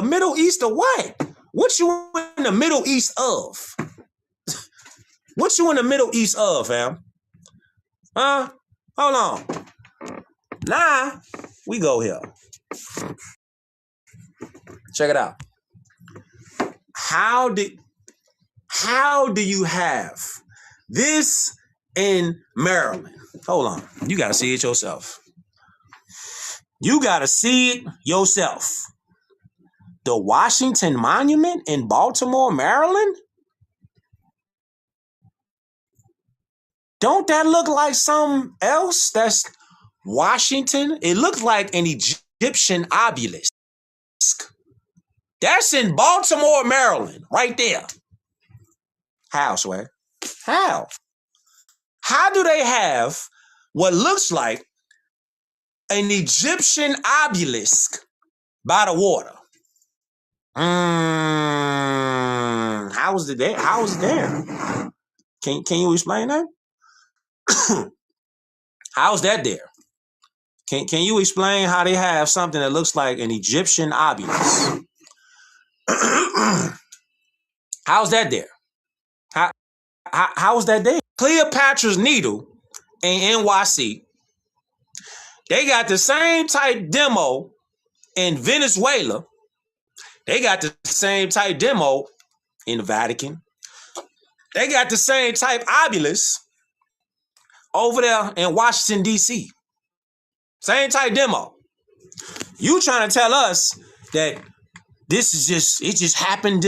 Middle East of what? What you in the Middle East of? What you in the Middle East of, fam? Huh? Hold on. Now, we go here. Check it out. How do you have this in Maryland? Hold on. You got to see it yourself. You got to see it yourself. The Washington Monument in Baltimore, Maryland? Don't that look like something else? That's Washington. It looks like an Egyptian obelisk. That's in Baltimore, Maryland, right there. How, Swag? How? How do they have what looks like an Egyptian obelisk by the water? How is it there? How is it there? Can you explain that? How's that there? Can you explain how they have something that looks like an Egyptian obelisk? How's that there? How is that there? Cleopatra's Needle in NYC. They got the same type demo in Venezuela. They got the same type demo in the Vatican. They got the same type obelisk over there in Washington, D.C. Same type demo. You trying to tell us that this is it just happened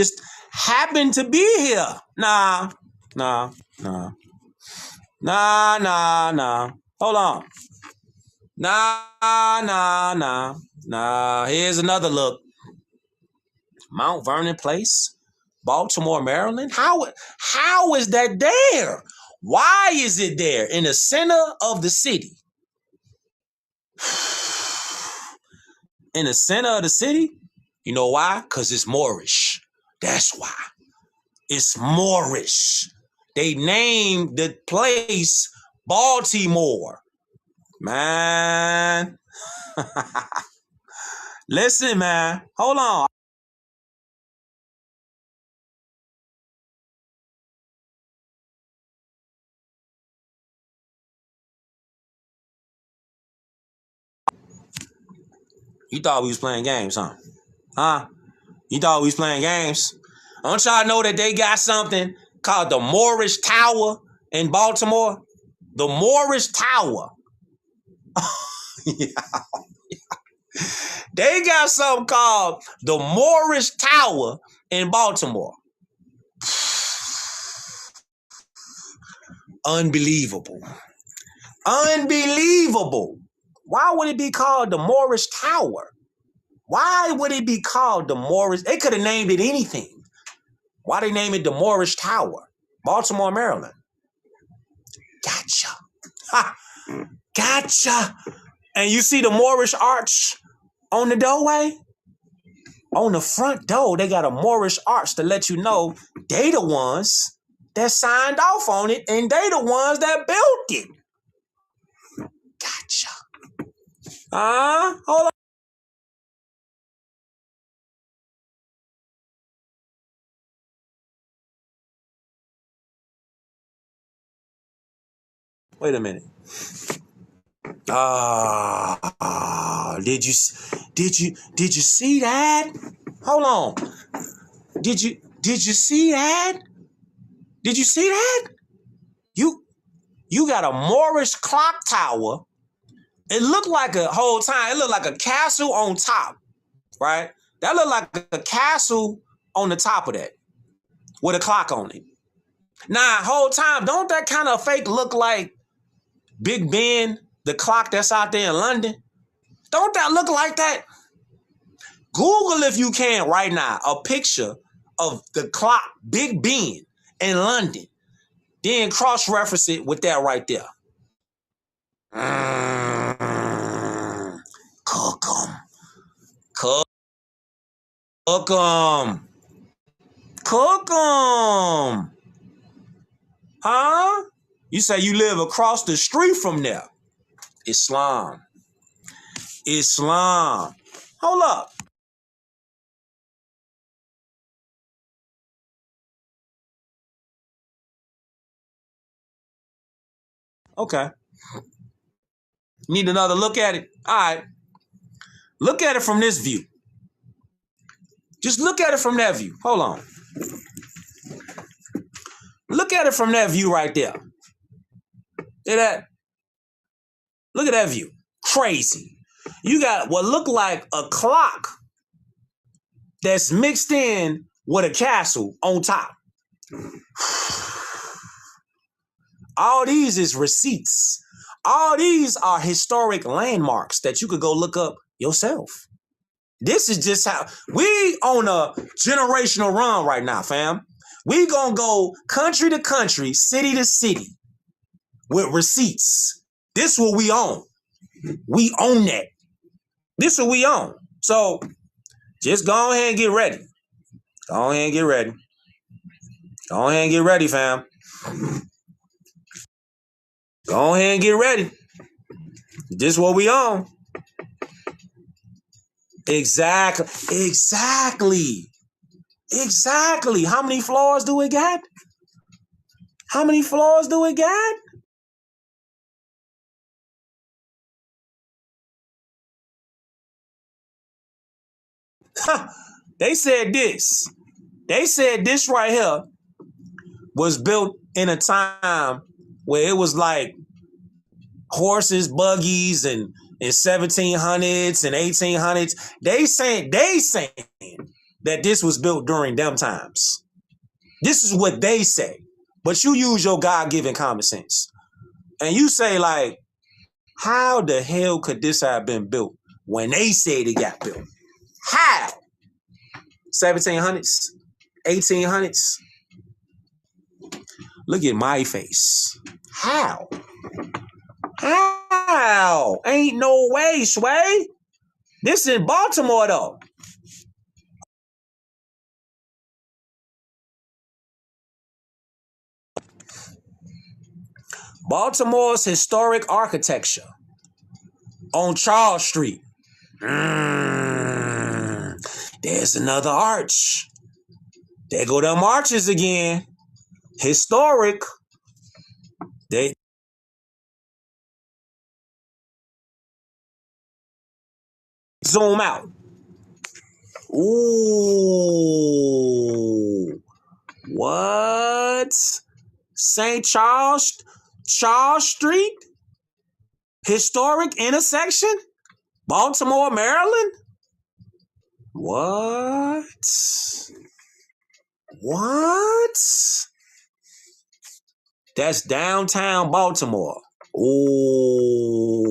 to be here. Nah. Hold on. Nah. Here's another look. Mount Vernon Place, Baltimore, Maryland. How is that there? Why is it there in the center of the city? In the center of the city? You know why? Because it's Moorish. That's why. It's Moorish. They named the place Baltimore. Man. Listen, man. Hold on. You thought we was playing games, huh? Huh? You thought we was playing games? Don't y'all know that they got something called the Moorish Tower in Baltimore? The Moorish Tower. Yeah. They got something called the Moorish Tower in Baltimore. Unbelievable. Unbelievable. Why would it be called the Moorish Tower? Why would it be called the Moorish? They could have named it anything. Why they name it the Moorish Tower? Baltimore, Maryland. Gotcha. Ha. Gotcha. And you see the Moorish arch on the doorway? On the front door, they got a Moorish arch to let you know they the ones that signed off on it and they the ones that built it. Gotcha. Hold on. Wait a minute. Did you see that? Hold on. Did you see that? Did you see that? You got a Moorish clock tower. It looked like a whole time. It looked like a castle on top, right? That looked like a castle on the top of that with a clock on it. Now, whole time, don't that kind of fake look like Big Ben, the clock that's out there in London? Don't that look like that? Google, if you can right now, a picture of the clock, Big Ben in London. Then cross-reference it with that right there. Cook 'em. Cook 'em. Cook 'em. Huh? You say you live across the street from there. Islam. Hold up. Okay. Need another look at it? All right. Look at it from this view. Just look at it from that view. Hold on. Look at it from that view right there. See that? Look at that view. Crazy. You got what look like a clock that's mixed in with a castle on top. All these is receipts. All these are historic landmarks that you could go look up yourself. This is just how we on a generational run right now, fam. We gonna go country to country, city to city with receipts. This what we own. We own that. This what we own. So just go ahead and get ready. Go ahead and get ready. Go ahead and get ready, fam. Go ahead and get ready. This what we own. Exactly. How many floors do it got? How many floors do it got? They said this. They said this right here was built in a time where it was like horses, buggies, and in 1700s and 1800s. They saying that this was built during them times. This is what they say. But you use your God-given common sense. And you say, like, how the hell could this have been built when they said it got built? How? 1700s? 1800s? Look at my face. How? How? Ain't no way, Sway. This in Baltimore, though. Baltimore's historic architecture on Charles Street. There's another arch. There go them arches again. Historic. They zoom out. Ooh. What? St. Charles Street? Historic intersection? Baltimore, Maryland? What? What? That's downtown Baltimore. Ooh,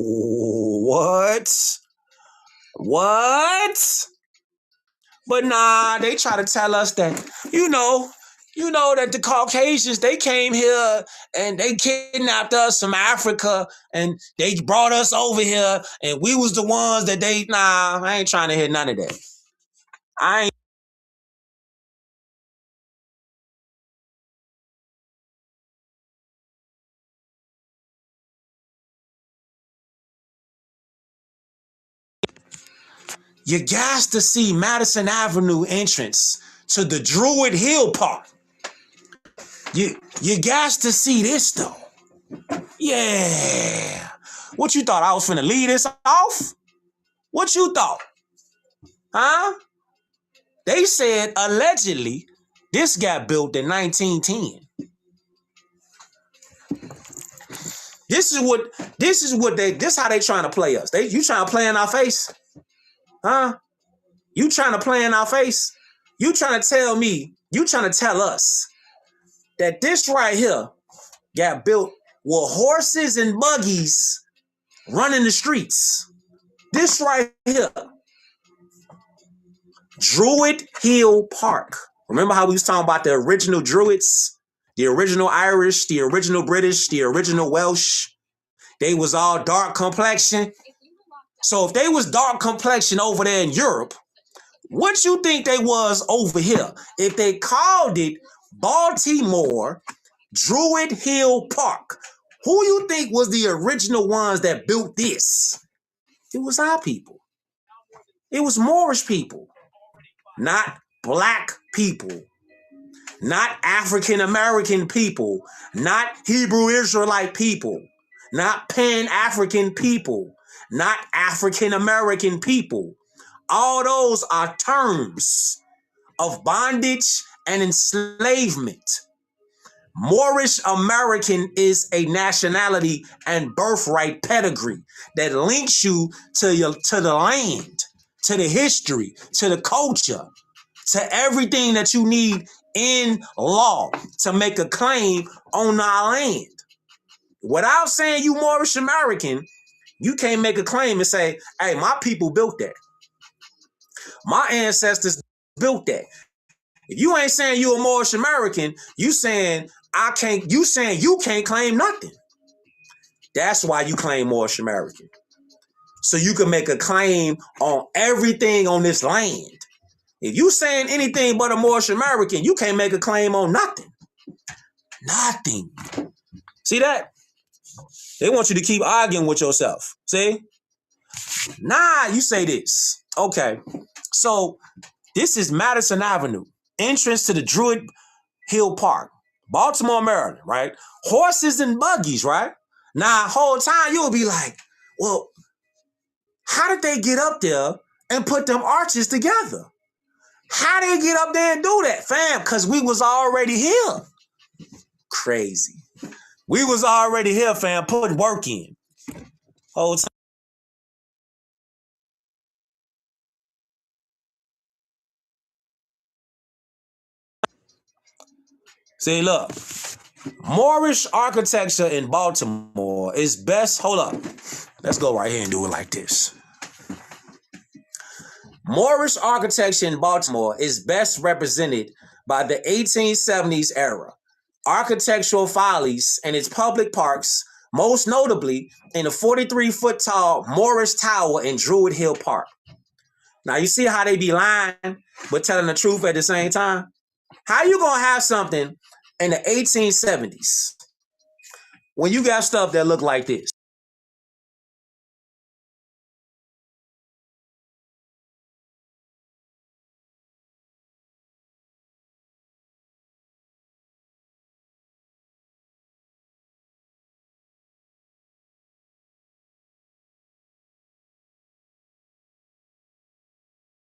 what? What? But nah, they try to tell us that, that the Caucasians, they came here and they kidnapped us from Africa and they brought us over here and we was the ones that I ain't trying to hear none of that. I ain't. You got to see Madison Avenue entrance to the Druid Hill Park. You got to see this though. Yeah. What you thought I was finna leave this off? What you thought? Huh? They said allegedly this got built in 1910. This is how they trying to play us. You trying to play in our face? Huh? You trying to play in our face? You trying to tell us that this right here got built with horses and buggies running the streets. This right here. Druid Hill Park. Remember how we was talking about the original Druids? The original Irish, the original British, the original Welsh. They was all dark complexion. So if they was dark complexion over there in Europe, what you think they was over here? If they called it Baltimore Druid Hill Park, who you think was the original ones that built this? It was our people. It was Moorish people, not black people, not African American people, not Hebrew Israelite people, not Pan-African people, not African American people. All those are terms of bondage and enslavement. Moorish American is a nationality and birthright pedigree that links you to the land, to the history, to the culture, to everything that you need in law to make a claim on our land. Without saying you Moorish American, you can't make a claim and say, hey, my people built that. My ancestors built that. If you ain't saying you a Moorish American, you saying you can't claim nothing. That's why you claim Moorish American. So you can make a claim on everything on this land. If you saying anything but a Moorish American, you can't make a claim on nothing. Nothing. See that? They want you to keep arguing with yourself. See? Nah, you say this. Okay. So this is Madison Avenue, entrance to the Druid Hill Park, Baltimore, Maryland, right? Horses and buggies, right? Now, whole time you'll be like, well, how did they get up there and put them arches together? How did they get up there and do that, fam? Because we was already here. Crazy. We was already here, fam, putting work in. Whole time. See, look. Moorish architecture in Baltimore is best. Hold up. Let's go right here and do it like this. Moorish architecture in Baltimore is best represented by the 1870s era architectural follies and its public parks, most notably in the 43-foot tall Moorish Tower in Druid Hill Park. Now, you see how they be lying but telling the truth at the same time? How you gonna have something in the 1870s when you got stuff that look like this?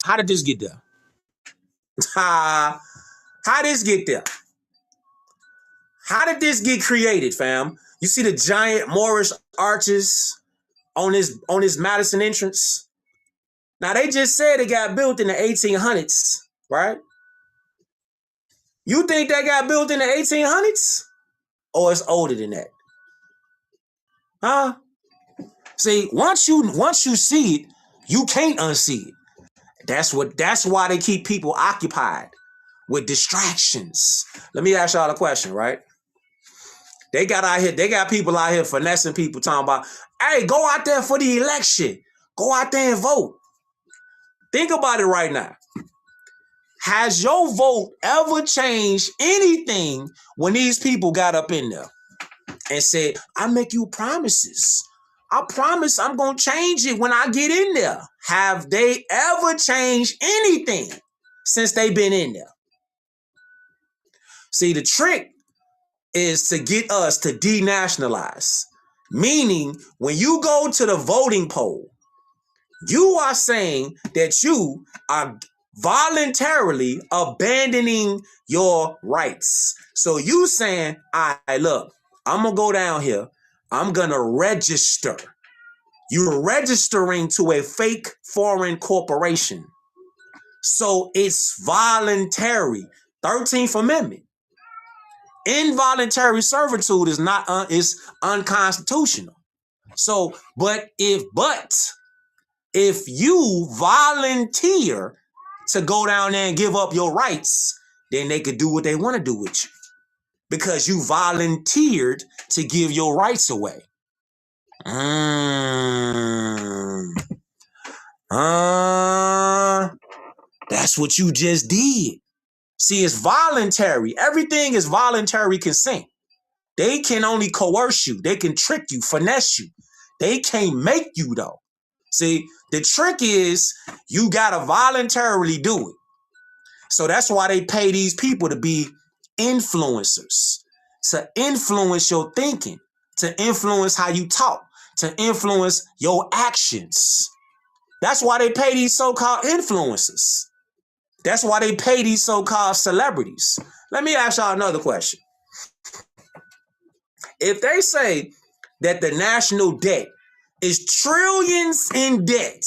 How did this get there? How this get there? How did this get created, fam? You see the giant Moorish arches on this Madison entrance? Now, they just said it got built in the 1800s, right? You think that got built in the 1800s? Or it's older than that? Huh? See, once you see it, you can't unsee it. That's why they keep people occupied with distractions. Let me ask y'all a question, right? They got people out here finessing people talking about, hey, go out there for the election. Go out there and vote. Think about it right now. Has your vote ever changed anything when these people got up in there and said, I make you promises. I promise I'm going to change it when I get in there. Have they ever changed anything since they've been in there? See, the trick is to get us to denationalize. Meaning, when you go to the voting poll, you are saying that you are voluntarily abandoning your rights. So you saying, look, I'm going to go down here. I'm going to register. You're registering to a fake foreign corporation. So it's voluntary. 13th Amendment. Involuntary servitude is unconstitutional. So, but if you volunteer to go down there and give up your rights, then they could do what they want to do with you because you volunteered to give your rights away. That's what you just did. See, it's voluntary. Everything is voluntary consent. They can only coerce you. They can trick you, finesse you. They can't make you, though. See, the trick is you got to voluntarily do it. So that's why they pay these people to be influencers, to influence your thinking, to influence how you talk, to influence your actions. That's why they pay these so-called influencers. That's why they pay these so-called celebrities. Let me ask y'all another question. If they say that the national debt is trillions in debt,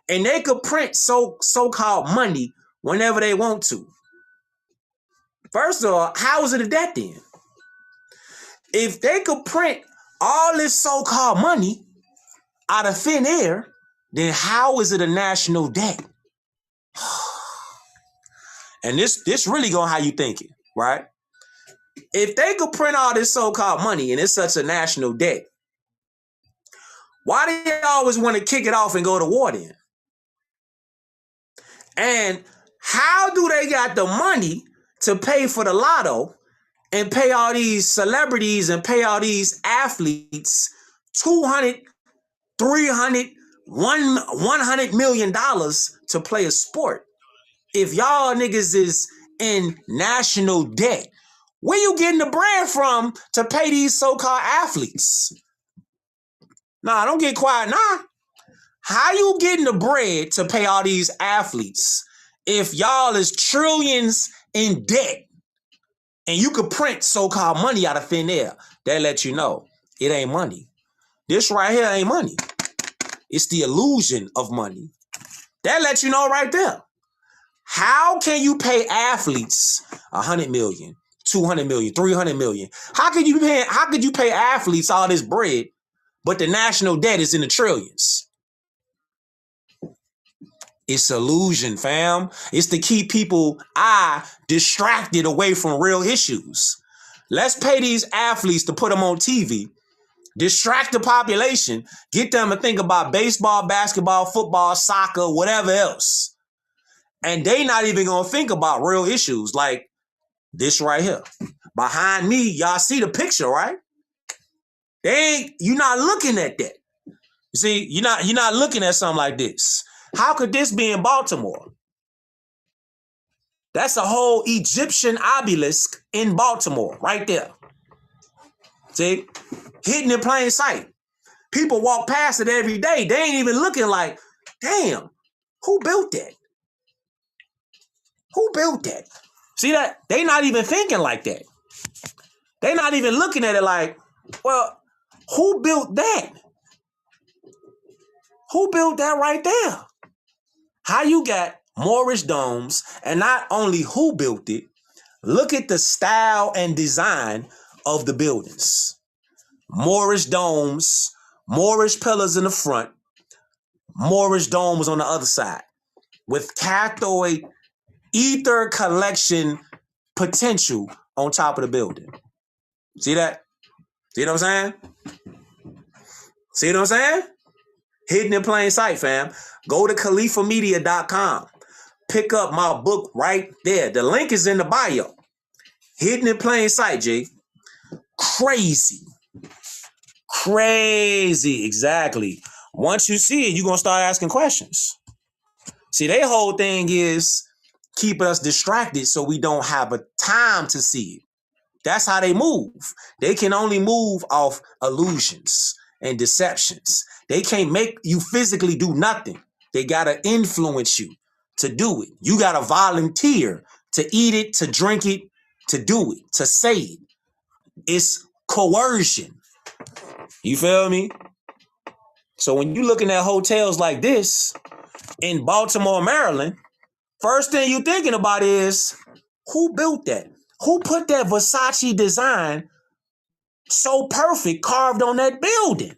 and they could print so-called money whenever they want to, first of all, how is it a debt then? If they could print all this so-called money out of thin air, then how is it a national debt? And this really gonna how you thinking, right? If they could print all this so-called money and it's such a national debt, why do they always want to kick it off and go to war then? And how do they got the money to pay for the lotto and pay all these celebrities and pay all these athletes $200, $300, $100 million to play a sport? If y'all niggas is in national debt, Where you getting the bread from to pay these so-called athletes? Nah, don't get quiet now. How you getting the bread to pay all these athletes if y'all is trillions in debt and you could print so-called money out of thin air? That let you know it ain't money. This right here ain't money. It's the illusion of money. That lets you know right there. How can you pay athletes 100 million, 200 million, 300 million? How could you pay athletes all this bread, but the national debt is in the trillions? It's illusion, fam. It's to keep people distracted away from real issues. Let's pay these athletes to put them on TV, distract the population, get them to think about baseball, basketball, football, soccer, whatever else. And they not even gonna think about real issues like this right here. Behind me, y'all see the picture, right? You're not looking at that. You see, you're not looking at something like this. How could this be in Baltimore? That's a whole Egyptian obelisk in Baltimore, right there. See? Hidden in plain sight. People walk past it every day. They ain't even looking like, damn, who built that? Who built that? See that? They not even thinking like that. They not even looking at it like, well, who built that? Who built that right there? How you got Moorish domes, and not only who built it, look at the style and design of the buildings. Moorish domes, Moorish pillars in the front, Moorish domes on the other side, with cathode ether collection potential on top of the building. See that? See what I'm saying? See what I'm saying? Hidden in plain sight, fam. Go to ChalifaMedia.com. Pick up my book right there. The link is in the bio. Hidden in plain sight, G. Crazy. Crazy. Exactly. Once you see it, you're going to start asking questions. See, their whole thing is keeping us distracted so we don't have a time to see it. That's how they move. They can only move off illusions and deceptions. They can't make you physically do nothing. They got to influence you to do it. You got to volunteer to eat it, to drink it, to do it, to say it. It's coercion. You feel me? So when you're looking at hotels like this in Baltimore, Maryland, first thing you're thinking about is, who built that? Who put that Versace design so perfect carved on that building?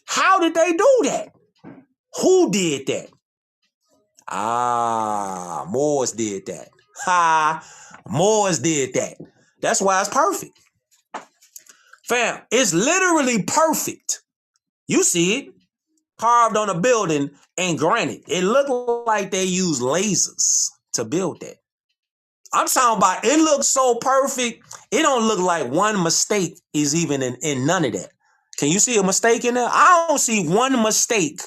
How did they do that? Who did that? Moors did that. Moors did that. That's why it's perfect. Fam, it's literally perfect. You see it carved on a building in granite. It looked like they used lasers to build that. I'm talking about, it looks so perfect. It don't look like one mistake is even in none of that. Can you see a mistake in there? I don't see one mistake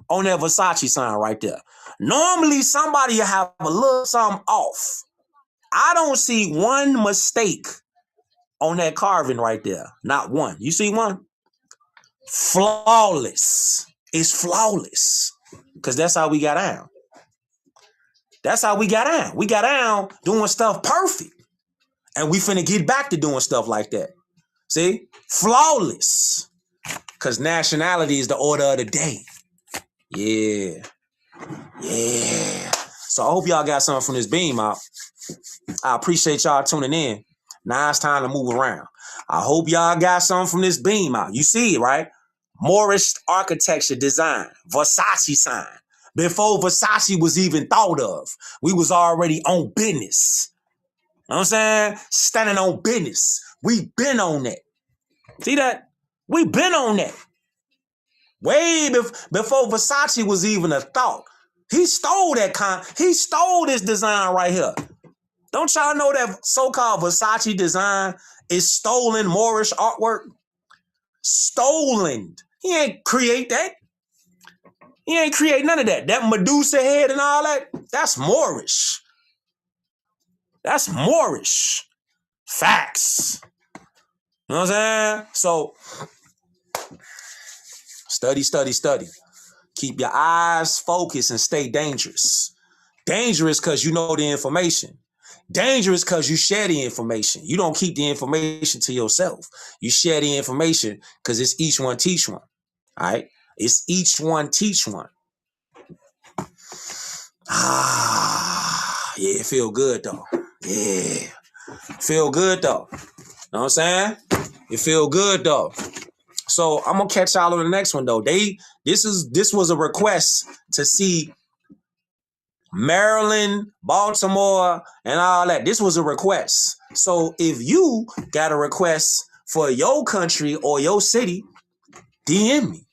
on that Versace sign right there. Normally, somebody have a little something off. I don't see one mistake on that carving right there. Not one. You see one? Flawless. It's flawless. Because that's how we got down. That's how we got down. We got down doing stuff perfect. And we finna get back to doing stuff like that. See? Flawless. Because nationality is the order of the day. Yeah. Yeah. So I hope y'all got something from this beam out. I appreciate y'all tuning in. Now it's time to move around. I hope y'all got something from this beam out. You see it, right? Moorish architecture design. Versace sign. Before Versace was even thought of, we was already on business. You know what I'm saying? Standing on business. We been on that. See that? We been on that. Way before Versace was even a thought. He stole he stole this design right here. Don't y'all know that so-called Versace design is stolen Moorish artwork? Stolen. He ain't create that. He ain't create none of that. That Medusa head and all that, that's Moorish. That's Moorish. Facts. You know what I'm saying? So study, study, study. Keep your eyes focused and stay dangerous. Dangerous because you know the information. Dangerous because you share the information. You don't keep the information to yourself. You share the information because it's each one teach one. All right? It's each one teach one. Yeah, it feel good though. Yeah. Feel good though. Know what I'm saying? It feel good though. So I'm gonna catch y'all on the next one though. This was a request to see Maryland, Baltimore, and all that. This was a request. So if you got a request for your country or your city, DM me.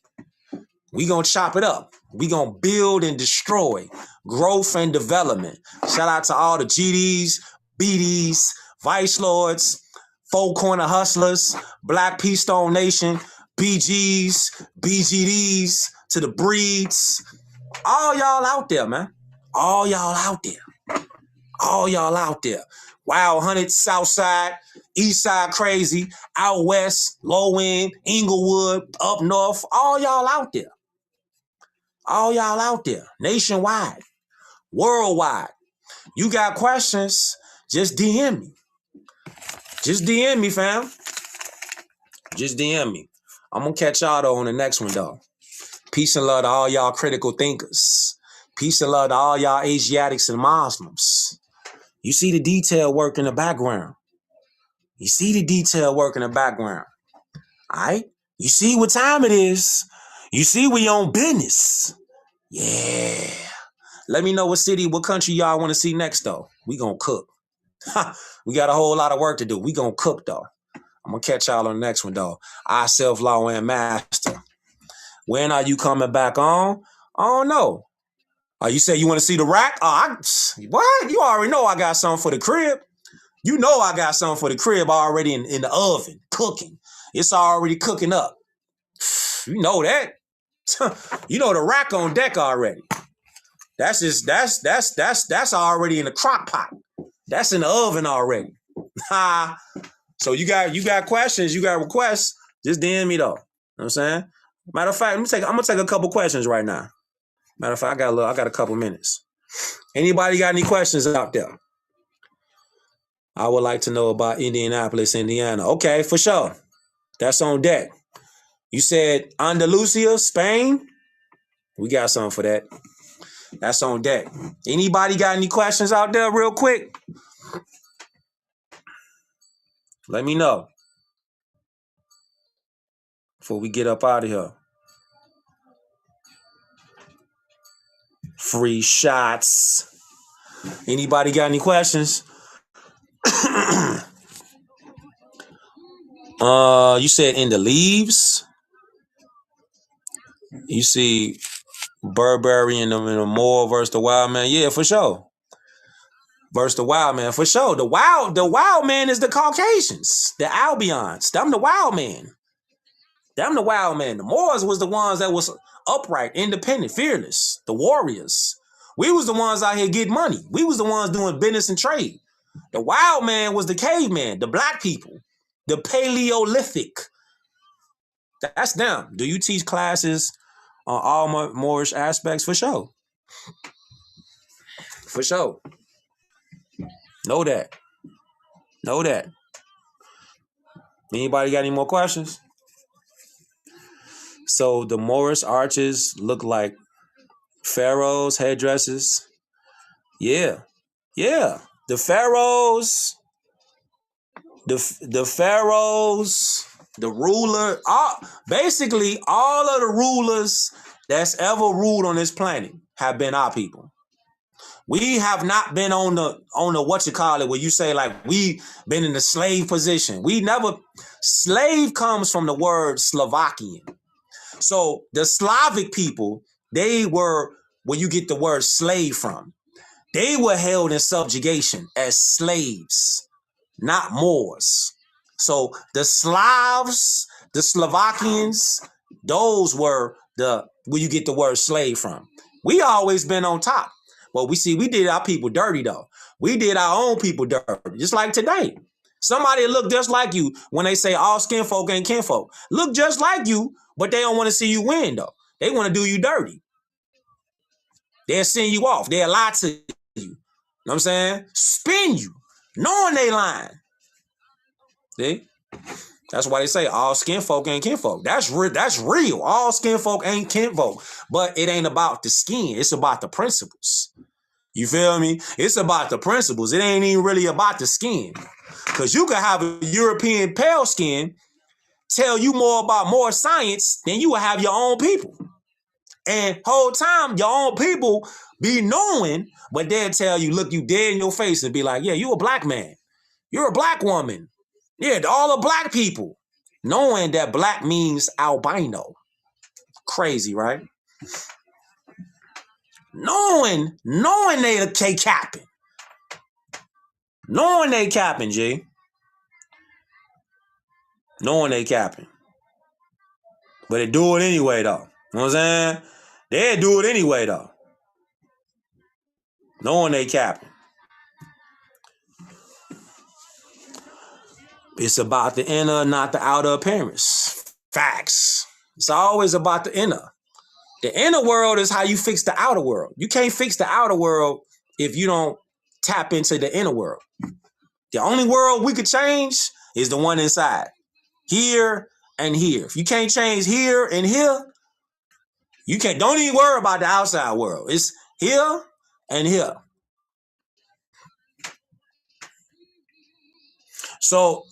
We gonna chop it up. We gonna build and destroy, growth and development. Shout out to all the GDs, BDs, Vice Lords, Four Corner Hustlers, Black Peace Stone Nation, BGs, BGDs, to the breeds. All y'all out there, man. All y'all out there. All y'all out there. Wild Hunted, Southside, Eastside Crazy, out west, low end, Inglewood, up north. All y'all out there. All y'all out there. Nationwide. Worldwide. You got questions, just DM me. Just DM me, fam. Just DM me. I'm going to catch y'all though on the next one, though. Peace and love to all y'all critical thinkers. Peace and love to all y'all Asiatics and Muslims. You see the detail work in the background. You see the detail work in the background. All right? You see what time it is. You see we on business. Yeah. Let me know what city, what country y'all want to see next, though. We gonna cook. We got a whole lot of work to do. We gonna cook, though. I'm gonna catch y'all on the next one, though. I self-law and master. When are you coming back on? I don't know. You say you want to see the rack? What? You already know I got something for the crib. You know I got something for the crib already in the oven, cooking. It's already cooking up. You know that. You know the rack on deck already. That's already in the crock pot. That's in the oven already. So you got questions, you got requests, just DM me though. You know what I'm saying? Matter of fact, I'm gonna take a couple questions right now. Matter of fact, I got a couple minutes. Anybody got any questions out there? I would like to know about Indianapolis, Indiana. Okay, for sure. That's on deck. You said Andalusia, Spain? We got something for that. That's on deck. Anybody got any questions out there real quick? Let me know before we get up out of here. Free shots. Anybody got any questions? You said in the leaves. You see Burberry and the Moore versus the Wild Man. Yeah, for sure. Versus the Wild Man, for sure. The Wild Man is the Caucasians, the Albions. Them the Wild Man. Them the Wild Man. The Moors was the ones that was upright, independent, fearless. The warriors. We was the ones out here getting money. We was the ones doing business and trade. The Wild Man was the caveman, the black people, the Paleolithic. That's them. Do you teach classes on all Moorish aspects? For sure. For sure. Know that. Know that. Anybody got any more questions? So the Moorish arches look like pharaohs' headdresses. Yeah. Yeah. The pharaohs, the pharaohs, the ruler, basically all of the rulers that's ever ruled on this planet have been our people. We have not been on the what you call it, where you say like we been in the slave position. We never. Slave comes from the word Slovakian. So the Slavic people, they were where you get the word slave from. They were held in subjugation as slaves, not Moors. So the Slavs, the Slovakians, those were where you get the word slave from. We always been on top. Well, we did our people dirty though. We did our own people dirty, just like today. Somebody look just like you when they say all skin folk ain't kinfolk. Look just like you, but they don't want to see you win, though. They want to do you dirty. They'll send you off. They'll lie to you. You know what I'm saying? Spin you, knowing they lying. See? That's why they say all skin folk ain't kinfolk. That's real. All skin folk ain't kinfolk. But it ain't about the skin. It's about the principles. You feel me? It's about the principles. It ain't even really about the skin. Because you can have a European pale skin tell you more science than you will have your own people. And whole time, your own people be knowing, but they'll tell you, look you dead in your face and be like, yeah, you a black man. You're a black woman. Yeah, all the black people. Knowing that black means albino. Crazy, right? Knowing they capping. Knowing they capping, G. Knowing they capping. But they do it anyway, though. You know what I'm saying? They do it anyway, though. Knowing they capping. It's about the inner, not the outer appearance. Facts. It's always about the inner. The inner world is how you fix the outer world. You can't fix the outer world if you don't tap into the inner world. The only world we could change is the one inside. Here and here. If you can't change here and here, you can't. Don't even worry about the outside world. It's here and here. So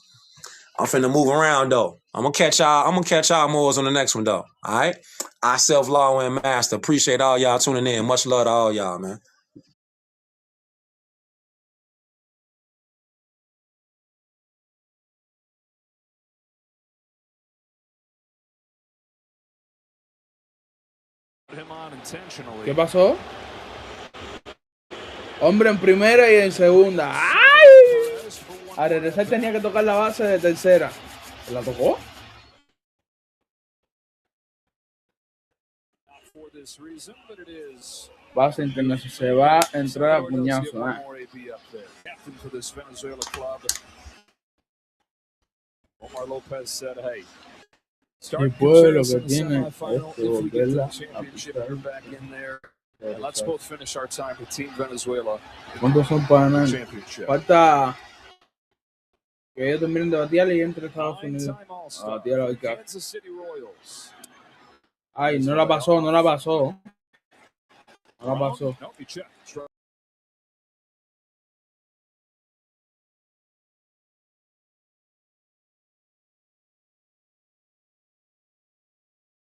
I'm finna move around though. I'm gonna catch y'all more on the next one though. All right. I Self-Law and Master. Appreciate all y'all tuning in. Much love to all y'all, man. ¿Qué pasó? Hombre en primera y en segunda. ¡Ay! A regresar tenía que tocar la base de tercera. ¿La tocó? Base internacional. Se va a entrar a puñazo. El pueblo que tiene esto, volverla a pisar. ¿Cuántos son para ganar? Falta que ellos terminen de batear y entre Estados Unidos a batear al cap. Ay, no la pasó.